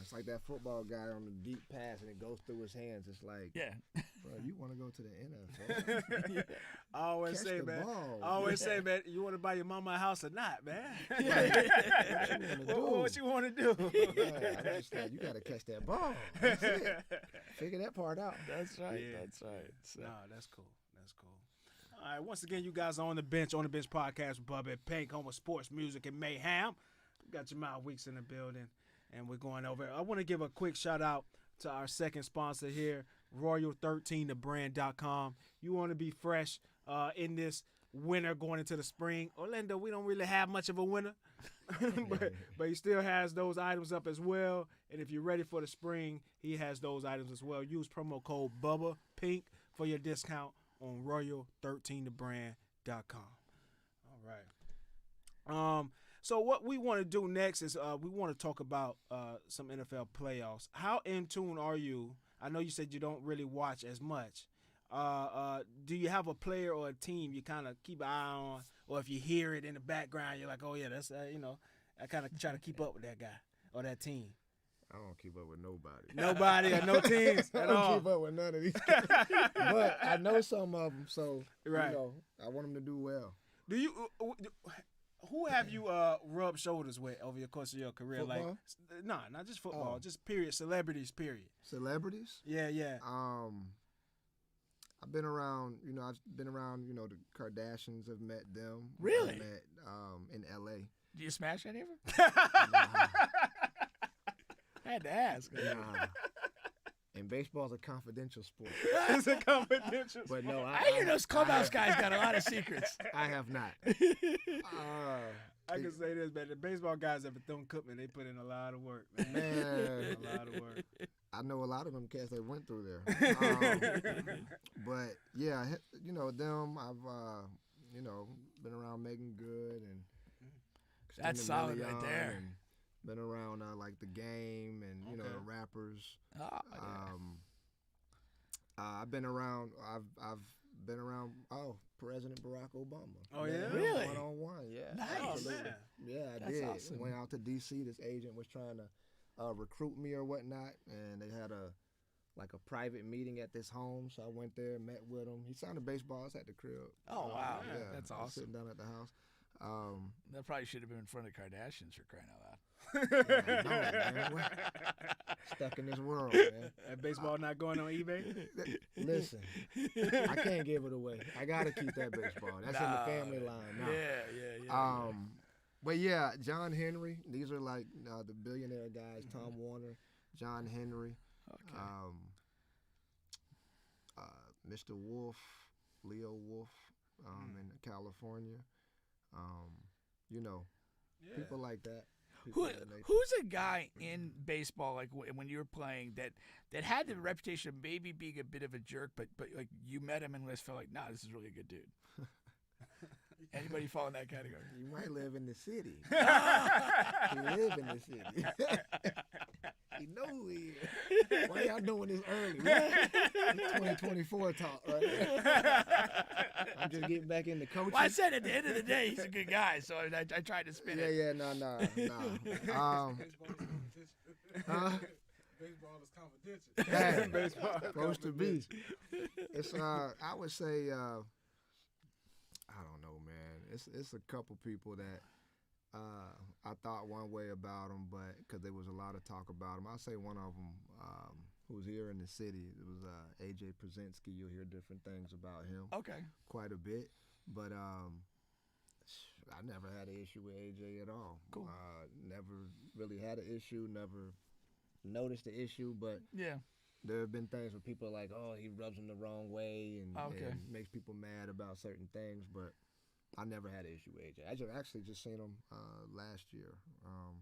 it's like that football guy on the deep pass and it goes through his hands. It's like, bro, you want to go to the NFL? I always say, man, you want to buy your mama a house or not, man? What you want to do? I'm just like, you got to catch that ball. That's it. Figure that part out. That's right. Yeah. That's right. So. No, that's cool. That's cool. All right, once again, you guys are on the bench podcast with Bubba Pink, home of sports, music, and mayhem. We got Jemile Weeks in the building, and we're going over. I want to give a quick shout out to our second sponsor here, Royal13thebrand.com. You want to be fresh in this winter going into the spring. Orlando, we don't really have much of a winter, but he still has those items up as well. And if you're ready for the spring, he has those items as well. Use promo code bubbapink for your discount on Royal13thebrand.com. All right. So what we want to do next is we want to talk about some NFL playoffs. How in tune are you? I know you said you don't really watch as much. Do you have a player or a team you kind of keep an eye on, or if you hear it in the background, you're like, oh yeah, that's I kind of try to keep up with that guy or that team. I don't keep up with nobody. Nobody or no teams I at don't all. keep up with none of these guys. But I know some of them, so right. I want them to do well. Do you? Who have you rubbed shoulders with over the course of your career? Football? Like, not just football, just period. Celebrities, period. Celebrities? Yeah. I've been around, the Kardashians. Have met them. Really? I met in L.A. Do you smash any of them? I had to ask. Nah. And baseball's a confidential sport. It's a confidential But no, I hear those clubhouse guys got a lot of secrets. I have not. I can say this, man. The baseball guys at Bethune-Cookman, they put in a lot of work, man. Man. A lot of work. I know a lot of them cats that went through there. But yeah, you know them. I've you know, been around Megan Good and That's Christina solid right Milian there. and been around like the Game and you know the rappers. Oh, yeah. I've been around. I've been around. President Barack Obama. Oh, yeah? Really? 1-on-1, yeah. Nice. Oh, Absolutely. man. Yeah, I That's did. awesome. Went out to D.C. This agent was trying to recruit me or whatnot, and they had a private meeting at this home. So I went there, met with him. He signed a baseball. I was at the crib. Oh, wow. Yeah, That's I was awesome. sitting down at the house. That probably should have been in front of Kardashians for crying out loud. Yeah, no, man. We're stuck in this world, man. That baseball not going on eBay? Listen, I can't give it away. I gotta keep that baseball. That's in the family line now. Yeah. But yeah, John Henry. These are like the billionaire guys. Tom Warner, John Henry, Okay. Mr. Wolf, Leo Wolf, in California. You know, people like that. People of that nature. Who's a guy in baseball like when you were playing that had the reputation of maybe being a bit of a jerk, but like you met him and just felt like, nah, this is really a good dude. Anybody fall in that category? You might live in the city. He live in the city. He know who he is. Why y'all doing this early? 2024 talk, right? I'm just getting back into coaching. Well, I said at the end of the day, he's a good guy, so I tried to spin it. Yeah, no. Baseball is confidential. Hey, Baseball supposed to be. It's I would say I don't know, man. It's a couple people that I thought one way about them, but because there was a lot of talk about them. I'll say one of them who's here in the city. It was AJ Pierzynski. You'll hear different things about him. Okay. Quite a bit, but I never had an issue with AJ at all. Cool. Never really had an issue. Never noticed the issue, but Yeah. there have been things where people are like, oh, he rubs them the wrong way and makes people mad about certain things, but I never had an issue with AJ. I just seen him last year.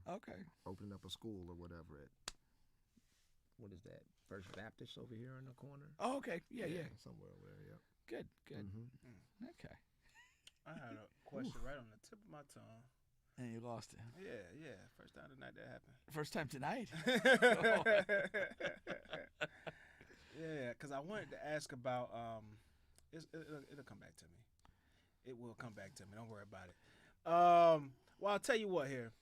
Okay. Opening up a school or whatever at, what is that, First Baptist over here in the corner? Oh, okay. Yeah. Somewhere over there, yep. Good. Mm-hmm. Okay. I had a question right on the tip of my tongue. And you lost it. Yeah. First time tonight that happened. First time tonight. Yeah, because I wanted to ask about it'll come back to me. It will come back to me. Don't worry about it. Well, I'll tell you what here.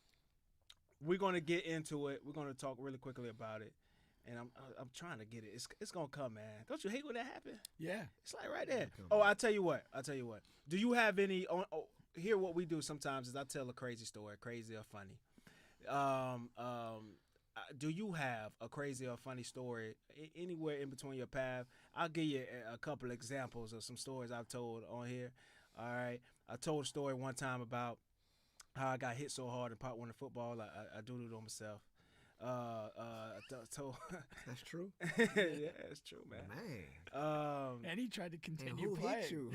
We're gonna get into it. We're gonna talk really quickly about it, and I'm trying to get it. It's gonna come, man. Don't you hate when that happens? Yeah. It's like right there. Oh, I'll tell you what. Do you have any? Here, what we do sometimes is I tell a crazy story, crazy or funny. Do you have a crazy or funny story anywhere in between your path? I'll give you a couple examples of some stories I've told on here. All right. I told a story one time about how I got hit so hard in part one of football. I doodled on myself. That's true. Yeah, it's true, man. And he tried to And continue who playing. hit you?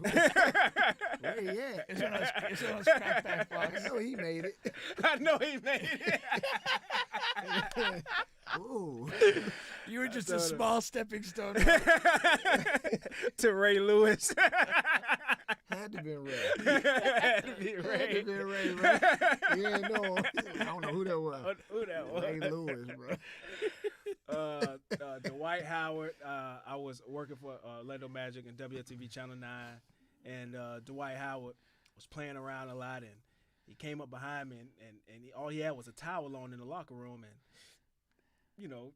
Where he at? It's one of those crackback blocks. I know he made it. I know he made it. Ooh. You were just a small stepping stone. To Ray Lewis. Had to be Ray. Had to be Ray. Had to be Ray, bro. Yeah, no. I don't know who that was. Who that was? Ray Lewis, bro. Dwight Howard. I was working for Orlando Magic and WTV Channel 9, and Dwight Howard was playing around a lot, and he came up behind me, and all he had was a towel on in the locker room, and you know,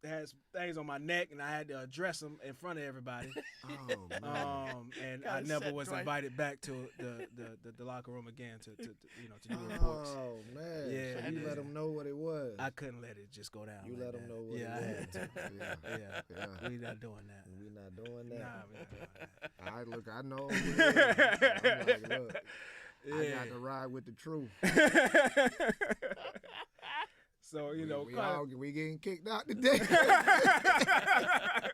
had some things on my neck, and I had to address him in front of everybody. Oh, man. And Gotta I never set was Dwight. invited back to the locker room again to do reports. Oh, man. Yeah, So you yeah. let him know what it was. I couldn't let it just go down. You like let him that. know what Yeah, I it had was. to. Yeah. Yeah, we not doing that. We not doing that. Nah, we not doing that. I know. Yeah. I'm like, look, I Yeah. got to ride with the truth. So we getting kicked out today.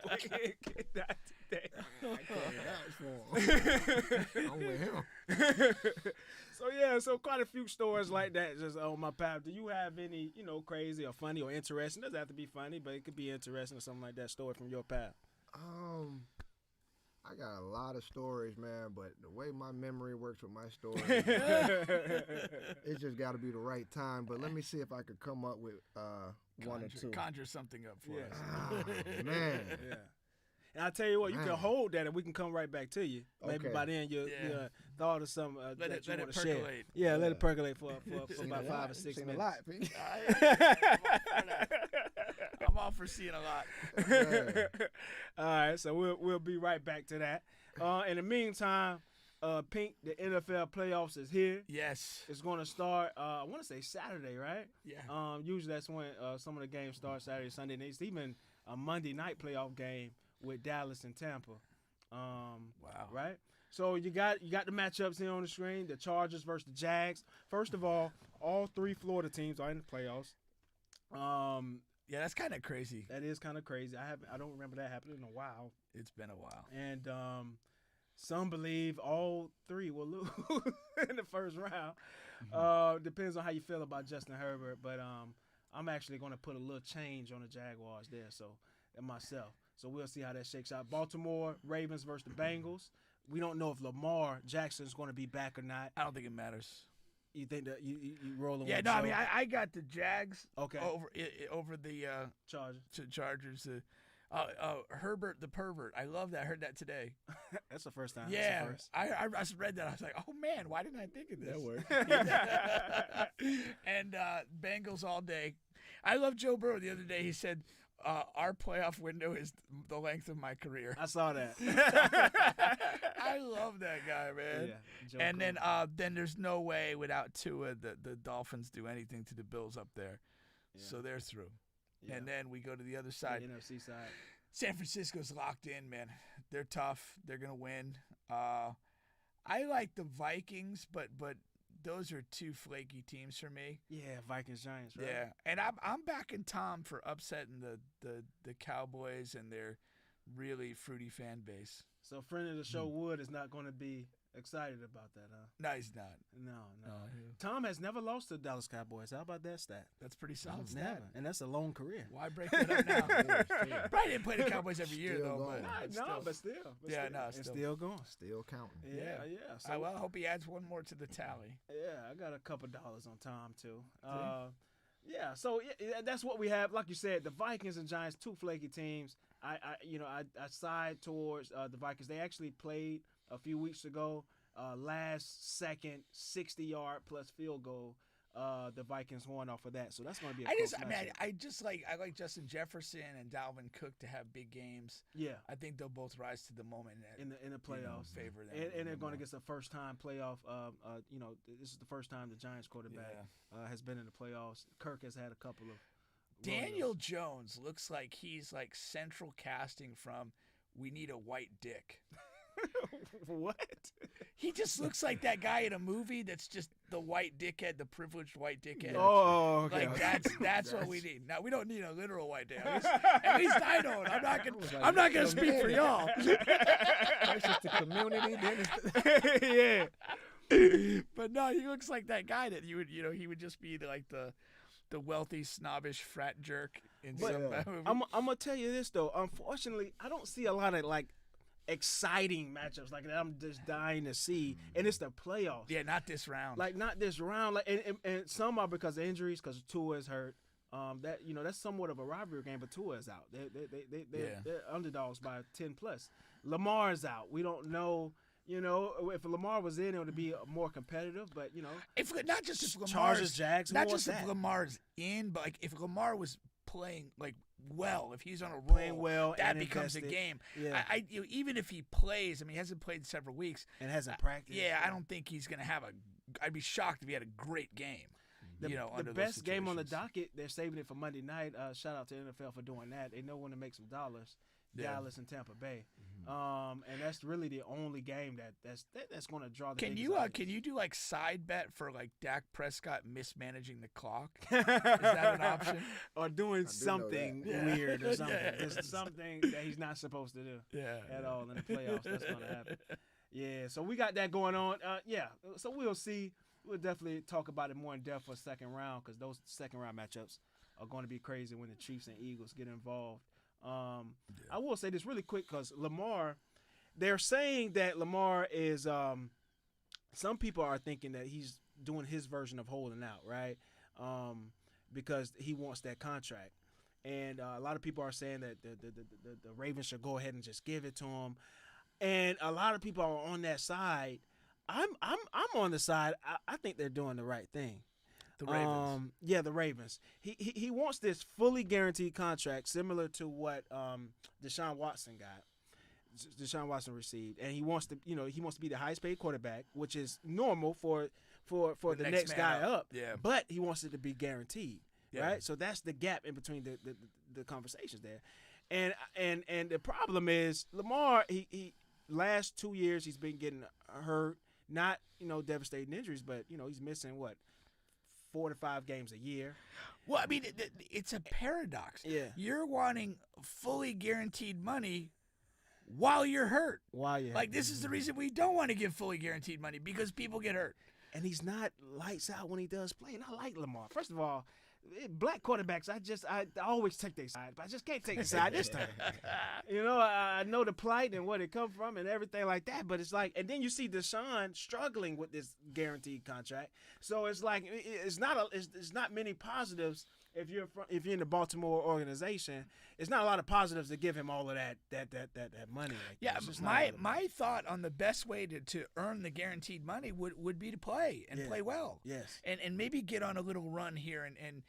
we getting kicked out today. I can't vouch for him. I'm with him. So quite a few stories like that just on my path. Do you have any, crazy or funny or interesting? It doesn't have to be funny, but it could be interesting or something like that story from your path. I got a lot of stories, man, but the way my memory works with my stories, it's just got to be the right time. But let me see if I could come up with one or two. Conjure something up for us. Oh, man. Yeah. And I'll tell you what, you can hold that and we can come right back to you. Maybe Okay. by then you thought of some Let that it you want to percolate. share. Yeah, let it percolate for Seen about a 5 lot. or 6 Seen minutes. a lot, Pete. I'm all for seeing a lot. All right, so we'll be right back to that. In the meantime, Pink, the NFL playoffs is here. Yes. It's going to start, I want to say Saturday, right? Yeah. Usually that's when some of the games start Saturday, Sunday. And it's even a Monday night playoff game with Dallas and Tampa. Wow. Right? So you got the matchups here on the screen, the Chargers versus the Jags. First of all 3 Florida teams are in the playoffs. Yeah, that's kind of crazy. That is kind of crazy. I don't remember that happening in a while. It's been a while. And some believe all 3 will lose in the first round. Depends on how you feel about Justin Herbert, but I'm actually going to put a little change on the Jaguars there, and myself. So we'll see how that shakes out. Baltimore Ravens versus the Bengals. We don't know if Lamar Jackson's going to be back or not. I don't think it matters. You think that you rolling? Yeah, with no, Joe? I mean, I got the Jags Okay. over the Chargers. Herbert the pervert. I love that. I heard that today. That's the first time. Yeah, That's the first. I just read that. I was like, oh man, why didn't I think of this? That worked. And Bengals all day. I love Joe Burrow. The other day he said, our playoff window is the length of my career. I saw that. I love that guy, man. Yeah, Joe And Burrow. then there's no way without Tua the Dolphins do anything to the Bills up there. Yeah. So they're through. Yeah. And then we go to the other side. The NFC side. San Francisco's locked in, man. They're tough. They're gonna win. I like the Vikings, but those are 2 flaky teams for me. Yeah, Vikings Giants. Right? Yeah, and I'm backing Tom for upsetting the Cowboys and their really fruity fan base. So friend of the show Wood is not going to be excited about that, huh? No, he's not. No. Tom has never lost to the Dallas Cowboys. How about that stat? That's pretty solid. Never, Stat. and that's a long career. Why break that up now? Probably didn't play the Cowboys every year Still though. going. But Still. Still. Still going. Still counting. Yeah. So, Well, I hope he adds one more to the tally. yeah, I got a couple dollars on Tom too. Yeah, so that's what we have. Like you said, the Vikings and Giants, 2 flaky teams. I side towards the Vikings. They actually played a few weeks ago. Last second 60-yard plus field goal. The Vikings won off of that, so that's going to be. I like Justin Jefferson and Dalvin Cook to have big games. Yeah, I think they'll both rise to the moment in the playoffs. Favor them, and they're going to get the first time playoff. This is the first time the Giants quarterback has been in the playoffs. Kirk has had a couple of. Daniel Jones looks like he's like central casting from We Need a White Dick. What? He just looks like that guy in a movie that's just the white dickhead, the privileged white dickhead. Oh, okay. Like that's what we need. Now we don't need a literal white dick. At least I don't. I'm not gonna speak for y'all. First it's the community, then it's the... Yeah. But no, he looks like that guy that he would just be like the wealthy, snobbish frat jerk in some movie. I'm gonna tell you this though. Unfortunately, I don't see a lot of like exciting matchups like that. I'm just dying to see, and it's the playoffs. Yeah, not this round. Like not this round. Like and some are because of injuries, because Tua is hurt. That's somewhat of a rivalry game, but Tua is out. They're underdogs by 10 plus. Lamar's out. We don't know. If Lamar was in, it would be more competitive. But if not just if Lamar's Chargers, Jags, not just if Lamar's in, but like if Lamar was playing like well, if he's on a roll, playing well, that and becomes invested. a game. Yeah. Even if he plays, I mean, he hasn't played in several weeks and hasn't practiced. Yeah, I don't think he's gonna have I'd be shocked if he had a great game. The best game on the docket, they're saving it for Monday night. Shout out to NFL for doing that. They know when to make some dollars. Yeah. Dallas and Tampa Bay. And that's really the only game that's going to draw the. Can you do like side bet for like Dak Prescott mismanaging the clock? Is that an option? Or doing something weird or something. Just something that he's not supposed to do at all in the playoffs. That's going to happen. Yeah, so we got that going on. So we'll see. We'll definitely talk about it more in depth for second round because those second round matchups are going to be crazy when the Chiefs and Eagles get involved. I will say this really quick because Lamar, they're saying that Lamar is some people are thinking that he's doing his version of holding out, right? Because he wants that contract. And a lot of people are saying that the Ravens should go ahead and just give it to him. And a lot of people are on that side. I'm on the side. I think they're doing the right thing. The Ravens. The Ravens. He wants this fully guaranteed contract, similar to what Deshaun Watson got. Deshaun Watson received, and he wants to be the highest paid quarterback, which is normal for the next guy up. Yeah. But he wants it to be guaranteed, right? So that's the gap in between the conversations there, and the problem is Lamar. He last 2 years he's been getting hurt, not devastating injuries, but he's missing 4 to 5 games a year. Well, I mean, it's a paradox. Yeah. You're wanting fully guaranteed money while you're hurt. This is the reason we don't want to give fully guaranteed money because people get hurt. And he's not lights out when he does play. And I like Lamar. First of all, black quarterbacks, I always take their side, but I just can't take the side this time. I know the plight and where they come from and everything like that, but it's like, and then you see Deshaun struggling with this guaranteed contract. So it's like it's not many positives if you're in the Baltimore organization. It's not a lot of positives to give him all of that money. My thought on the best way to earn the guaranteed money would be to play and play well. Yes. And maybe get on a little run here and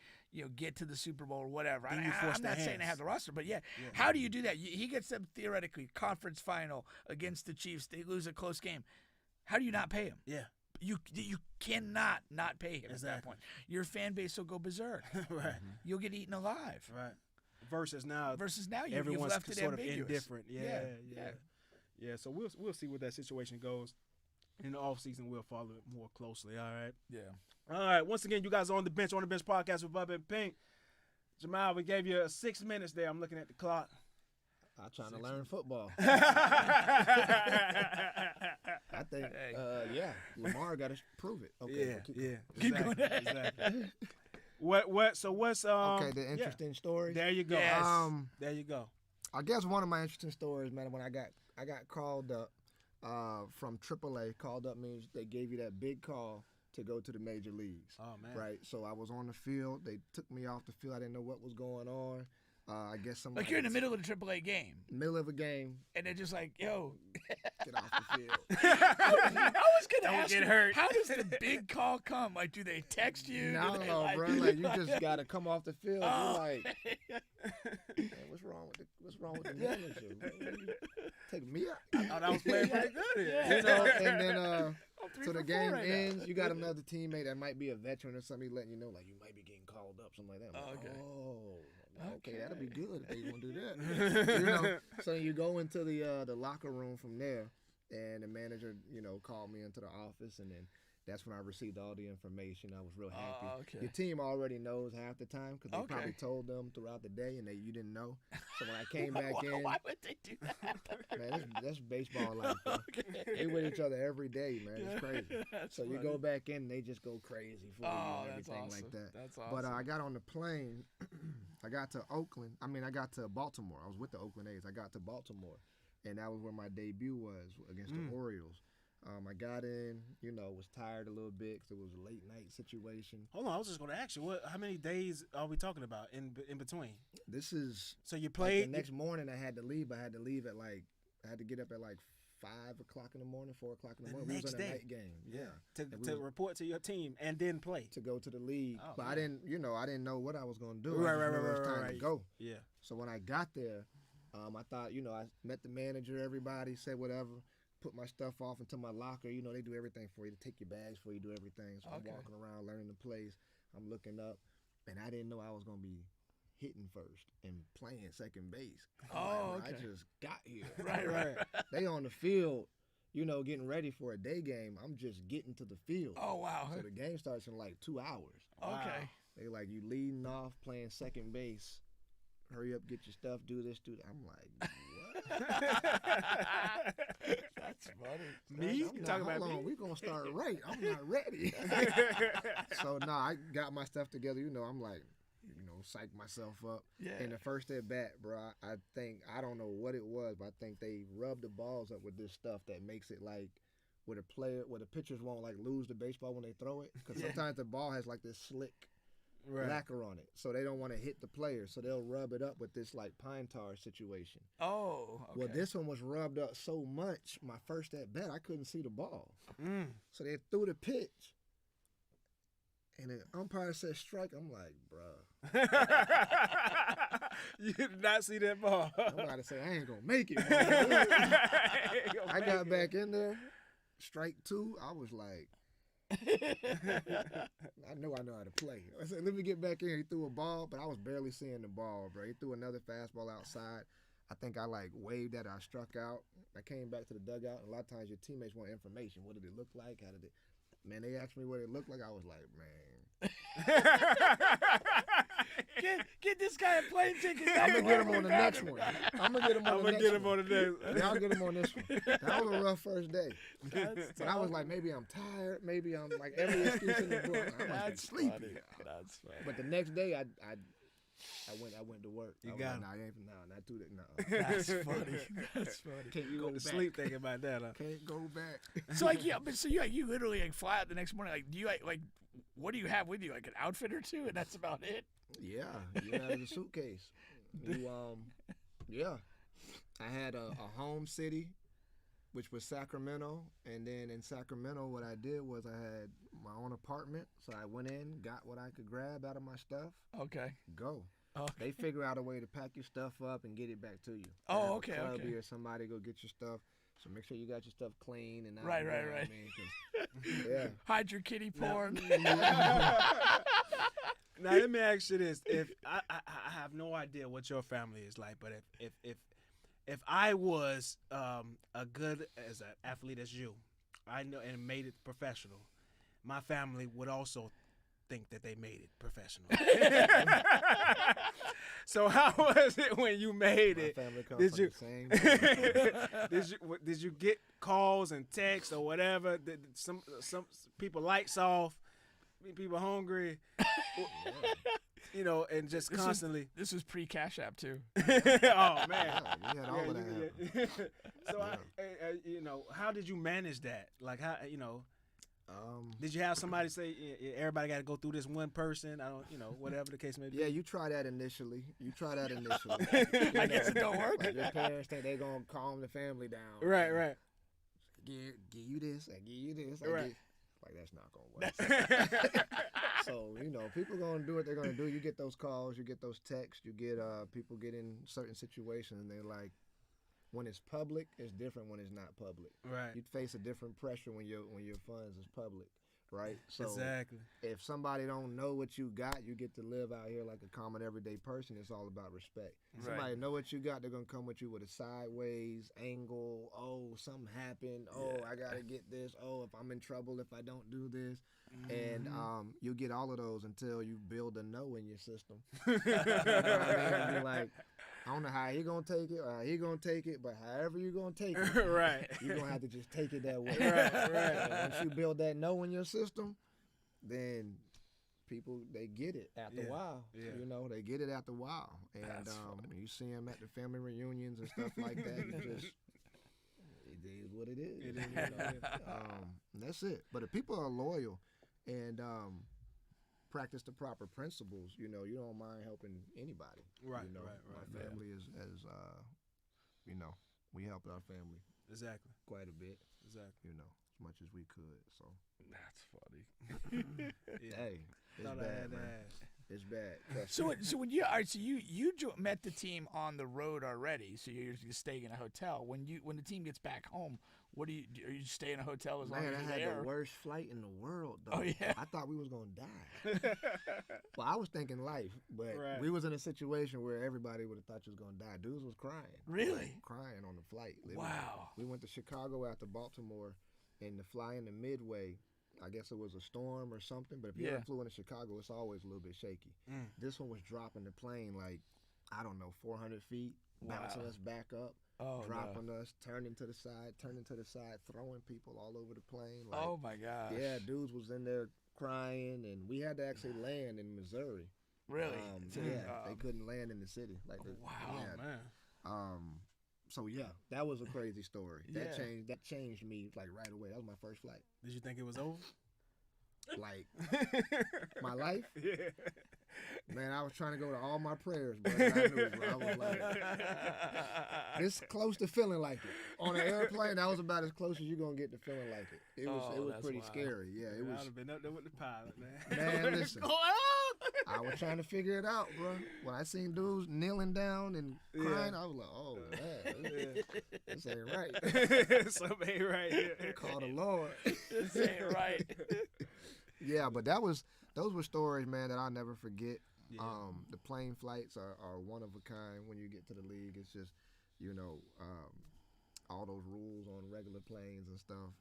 get to the Super Bowl or whatever. I'm not saying I have the roster, but how do you do that? He gets them theoretically conference final against the Chiefs. They lose a close game. How do you not pay him? Yeah. You cannot not pay him at that point. Your fan base will go berserk. Right. You'll get eaten alive. Right. Versus now, everyone's you've left it sort ambiguous. of indifferent. Yeah. So we'll see where that situation goes. In the offseason, we'll follow it more closely. All right. Yeah. All right. Once again, you guys are on the bench podcast with Bubba and Pink. Jemile, we gave you 6 minutes there. I'm looking at the clock. I'm trying to learn football. I think, Lamar got to prove it. Okay, Keep going. Exactly. What's the interesting story? There you go. Yes. There you go. I guess one of my interesting stories, man, when I got called up from AAA. Called up means they gave you that big call to go to the major leagues. Oh man. Right. So I was on the field. They took me off the field. I didn't know what was going on. I guess somebody. Like you're in the middle of the AAA game. Middle of a game. And they're just like, yo. Get off the field. I was going to ask get you, hurt. how does the big call come? Like, do they text you? No, bro. Like, you just got to come off the field. You're like, man, what's wrong with the manager? Take me out. I thought I was playing pretty good here. And then so the game ends. You got another teammate that might be a veteran or something letting you know, like, you might be getting called up, something like that. Okay, that'll be good if they gonna do that. So you go into the locker room from there, and the manager, called me into the office, and then that's when I received all the information. I was real happy. Okay. Your team already knows half the time because they probably told them throughout the day, and you didn't know. So when I came back in, why would they do that? Man, that's baseball life. They with each other every day, man. It's crazy. So you go back in, and they just go crazy for you and everything like that. That's awesome. But I got on the plane. I got to Oakland. I got to Baltimore. I was with the Oakland A's. I got to Baltimore, and that was where my debut was against the Orioles. I got in, was tired a little bit because it was a late night situation. Hold on, I was just going to ask you, how many days are we talking about in between? This is so you played the next morning. I had to leave. I had to leave at I had to get up at 5 o'clock in the morning, 4 o'clock in the morning. Next we was in day. a night game. To report to your team and then play. To go to the league. Oh, but man. I didn't know what I was going to do. Right. It was time to go. Yeah. So when I got there, I thought, I met the manager, everybody, said whatever, put my stuff off into my locker. They do everything for you. They take your bags for you, do everything. So I'm walking around, learning the plays. I'm looking up, and I didn't know I was going to be hitting first and playing second base. Oh, I okay. just got here. Right. They on the field, getting ready for a day game. I'm just getting to the field. Oh, wow. So the game starts in like 2 hours. Okay. They like, you leading off, playing second base. Hurry up, get your stuff, do this, do that. I'm like, what? That's funny. Me? I'm Talking not, about hold on, me? we gonna start right. I'm not ready. So I got my stuff together. I'm like, psych myself up. Yeah. And the first at bat, bro, I think, I don't know what it was, but I think they rubbed the balls up with this stuff that makes it like where the pitchers won't like lose the baseball when they throw it, because sometimes the ball has like this slick lacquer on it, so they don't want to hit the player, so they'll rub it up with this like pine tar situation. Oh, okay. Well, this one was rubbed up so much, my first at bat, I couldn't see the ball. So they threw the pitch, and the umpire said strike. I'm like, bruh. You did not see that ball. I'm about to say, I ain't gonna make it. I got back in there, strike 2. I was like, I know how to play. I said, let me get back in. He threw a ball, but I was barely seeing the ball, bro. He threw another fastball outside. I think I like waved at it. I struck out. I came back to the dugout. And a lot of times your teammates want information. What did it look like? How did it? Man, they asked me what it looked like. I was like, man. Get this guy a plane ticket. I'm gonna get him on the next one. I'm gonna get him on the next one. Yeah, I'll get him on this one. That was a rough first day. But I was like, maybe I'm tired. Maybe I'm like every excuse in the book. I was sleepy. That's funny. But the next day, I went to work. You I was got like, him. not do that. No. That's funny. That's funny. Can't You go go to back. sleep thinking about that, huh? Can't go back. So like you literally like fly out the next morning. Like do you like what do you have with you? Like an outfit or two, and that's about it. Yeah, the suitcase. Yeah. I had a home city, which was Sacramento, and then in Sacramento, what I did was I had my own apartment, so I went in, got what I could grab out of my stuff, Okay. go. Okay. They figure out a way to pack your stuff up and get it back to you. Oh, Have a okay, clubby okay. or somebody go get your stuff. So make sure you got your stuff clean and out. Right, you know right, what I right. mean? 'Cause, yeah. Hide your kitty porn. Now let me ask you this: if I have no idea what your family is like, but if I was a good as an athlete as you, I know, and made it professional, my family would also think that they made it professional. So how was it when you made My it? family comes Did from you the same family. did you get calls and texts or whatever? Did some people lights off, people hungry, and just constantly. This was pre-Cash App too. Oh man, Yeah, we had all of that happen. So how did you manage that? Like how did you have somebody say everybody got to go through this one person? I don't, whatever the case may be. Yeah, you try that initially. I guess it don't work. Like your parents think they gonna calm the family down. Right. Give you this, I give you this. Right. Like that's not gonna work. So people gonna do what they're gonna do. You get those calls, you get those texts, you get people get in certain situations, and they like. When it's public, it's different when it's not public. Right. You face a different pressure when your funds is public, right? So Exactly. if somebody don't know what you got, you get to live out here like a common everyday person. It's all about respect. Right. Somebody know what you got, they're gonna come with you with a sideways angle. Oh, something happened. Oh, I gotta get this. Oh, if I'm in trouble if I don't do this. And you get all of those until you build a no in your system. You know what I mean? Be like, I don't know how he gonna take it or how he gonna take it, but however you gonna take it, Right. you're gonna have to just take it that way. Right. And once you build that no in your system, then people they get it after a while. Yeah. They get it after a while. And That's funny. you see them at the family reunions and stuff like that. You just it is what it is. It is what it is. And that's it. But if people are loyal and practice the proper principles, you don't mind helping anybody. Right, My right. family is we helped our family Exactly. quite a bit, Exactly. as much as we could. So That's funny. Yeah. hey, it's Thought I bad, had to man. ask. It's bad. So when you all right, so you met the team on the road already. So you're staying in a hotel. When the team gets back home, What do you stay in a hotel as long Man, as I you're had there? the worst flight in the world, though. Oh, yeah? I thought we was gonna die. Well, I was thinking life, but Right. we was in a situation where everybody would have thought you was gonna die. Dudes was crying. Really? Like, crying on the flight. Wow. We went to Chicago after Baltimore, and the fly in the midway, I guess it was a storm or something, but if you Yeah. ever flew into Chicago, it's always a little bit shaky. This one was dropping the plane like, I don't know, 400 feet, bouncing us back up. Oh, Dropping us, turning to the side, throwing people all over the plane. Like, Oh my gosh. yeah, dudes was in there crying, and we had to actually land in Missouri. Really? They couldn't land in the city. Like, wow, Oh, man. So yeah, that was a crazy story. Yeah. That changed me like right away. That was my first flight. Did you think it was over? Like my life. Yeah. Man, I was trying to go to all my prayers, but I knew, bro. I was like, it's close to feeling like it. On an airplane, that was about as close as you're gonna get to feeling like it. It was that's pretty wild. scary. Yeah, it I would was. have been up there with the pilot, man. Man, listen. Going on? I was trying to figure it out, bro. When I seen dudes kneeling down and crying, I was like, oh man, this ain't right. Something ain't right here. Call the Lord. This ain't right. Yeah, but those were stories, man, that I'll never forget. Yeah. The plane flights are one of a kind when you get to the league. It's just, all those rules on regular planes and stuff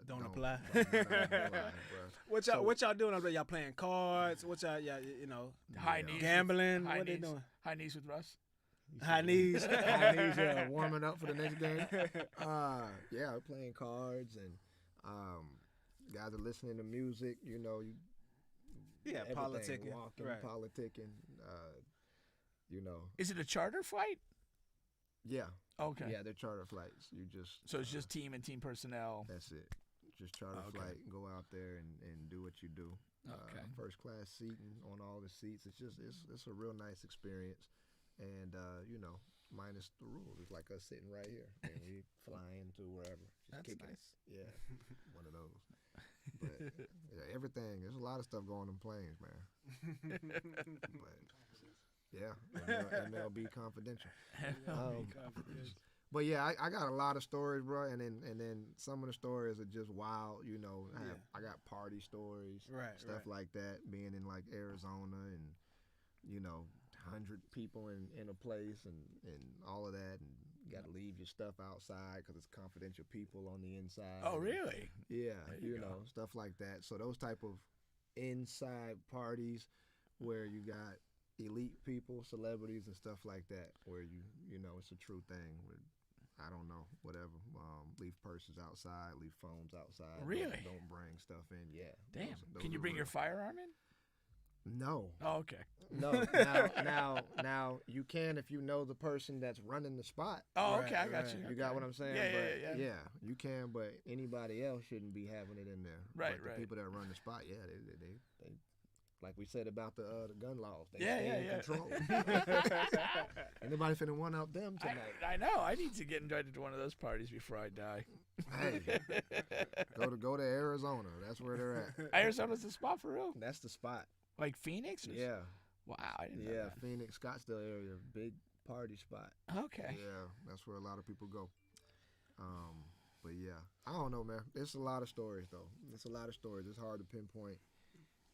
Don't apply. Don't apply, bro. What y'all doing up there? Y'all playing cards? What y'all High knees. gambling? High What they knees. doing? High knees with Russ. High knees. High knees, warming up for the next game. Yeah, we're playing cards and guys are listening to music. Yeah, everything, politicking. walking, Right. politicking. Is it a charter flight? Yeah. Okay. Yeah, they're charter flights. So it's just team and team personnel. That's it. Just charter Okay. flight, go out there and do what you do. Okay. First class seating on all the seats. It's a real nice experience, and minus the rules. It's like us sitting right here and we flying to wherever. Just That's kicking nice. it. Yeah, one of those. But yeah, everything. There's a lot of stuff going in planes, man. But yeah, MLB confidential. But yeah, I got a lot of stories, bro, and then some of the stories are just wild. I got party stories, stuff like that. Being in like Arizona and 100 people in a place and all of that, and you got to leave your stuff outside because it's confidential people on the inside. Oh, really? Yeah, There you go. stuff like that. So those type of inside parties where you got elite people, celebrities, and stuff like that, where it's a true thing. Where, I don't know, whatever. Leave purses outside, leave phones outside. Really? Don't bring stuff in. Yeah. Damn. Those Can you are bring real. your firearm in? No. Oh, okay. No. Now you can if you know the person that's running the spot. Oh, okay. I got you. You got what I'm saying? Yeah, But, you can, but anybody else shouldn't be having it in there. Right, but the right. people that run the spot, yeah, they like we said about the gun laws. They Yeah, stay yeah, in yeah. control. Anybody finna one up them tonight? I know. I need to get invited to one of those parties before I die. Hey, go to Arizona. That's where they're at. Arizona's the spot for real? That's the spot. Like Phoenix? Or Yeah. Wow, I didn't know Yeah, that. Phoenix, Scottsdale area, big party spot. Okay. Yeah, that's where a lot of people go. But yeah, I don't know, man. It's a lot of stories though. It's a lot of stories. It's hard to pinpoint.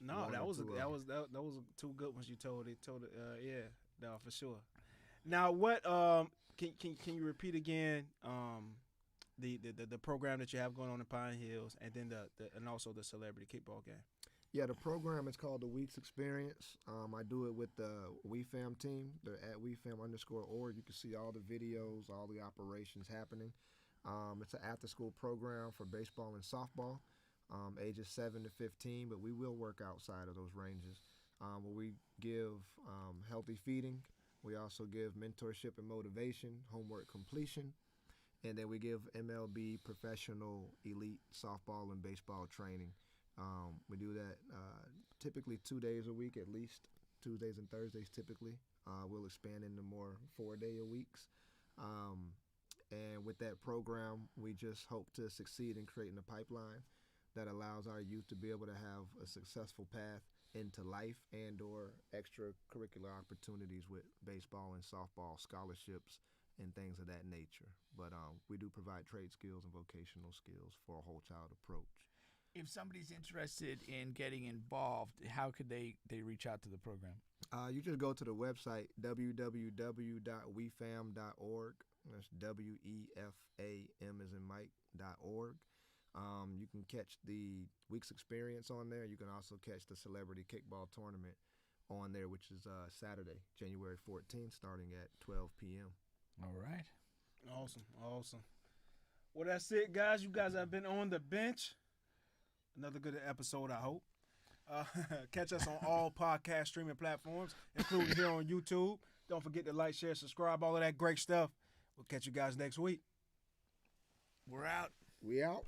No, One that or was two of that was two good ones you told it. Yeah, no, for sure. Now, what can you repeat again? The program that you have going on in Pine Hills, and then and also the celebrity kickball game. Yeah, the program is called the Weeks Experience. I do it with the WeFam team. They're at WeFam_org. You can see all the videos, all the operations happening. It's an after-school program for baseball and softball, ages 7 to 15, but we will work outside of those ranges. Where we give healthy feeding. We also give mentorship and motivation, homework completion, and then we give MLB professional elite softball and baseball training. We do that typically 2 days a week, at least Tuesdays and Thursdays typically. We'll expand into more 4-day-a-weeks. And with that program, we just hope to succeed in creating a pipeline that allows our youth to be able to have a successful path into life and or extracurricular opportunities with baseball and softball scholarships and things of that nature. But we do provide trade skills and vocational skills for a whole child approach. If somebody's interested in getting involved, how could they reach out to the program? You just go to the website, www.wefam.org. That's WEFAM as in Mike.org. You can catch the Weeks experience on there. You can also catch the Celebrity Kickball Tournament on there, which is Saturday, January 14th, starting at 12 p.m. All right. Awesome. Well, that's it, guys. You guys have been on the bench. Another good episode, I hope. Catch us on all podcast streaming platforms, including here on YouTube. Don't forget to like, share, subscribe, all of that great stuff. We'll catch you guys next week. We're out. We out.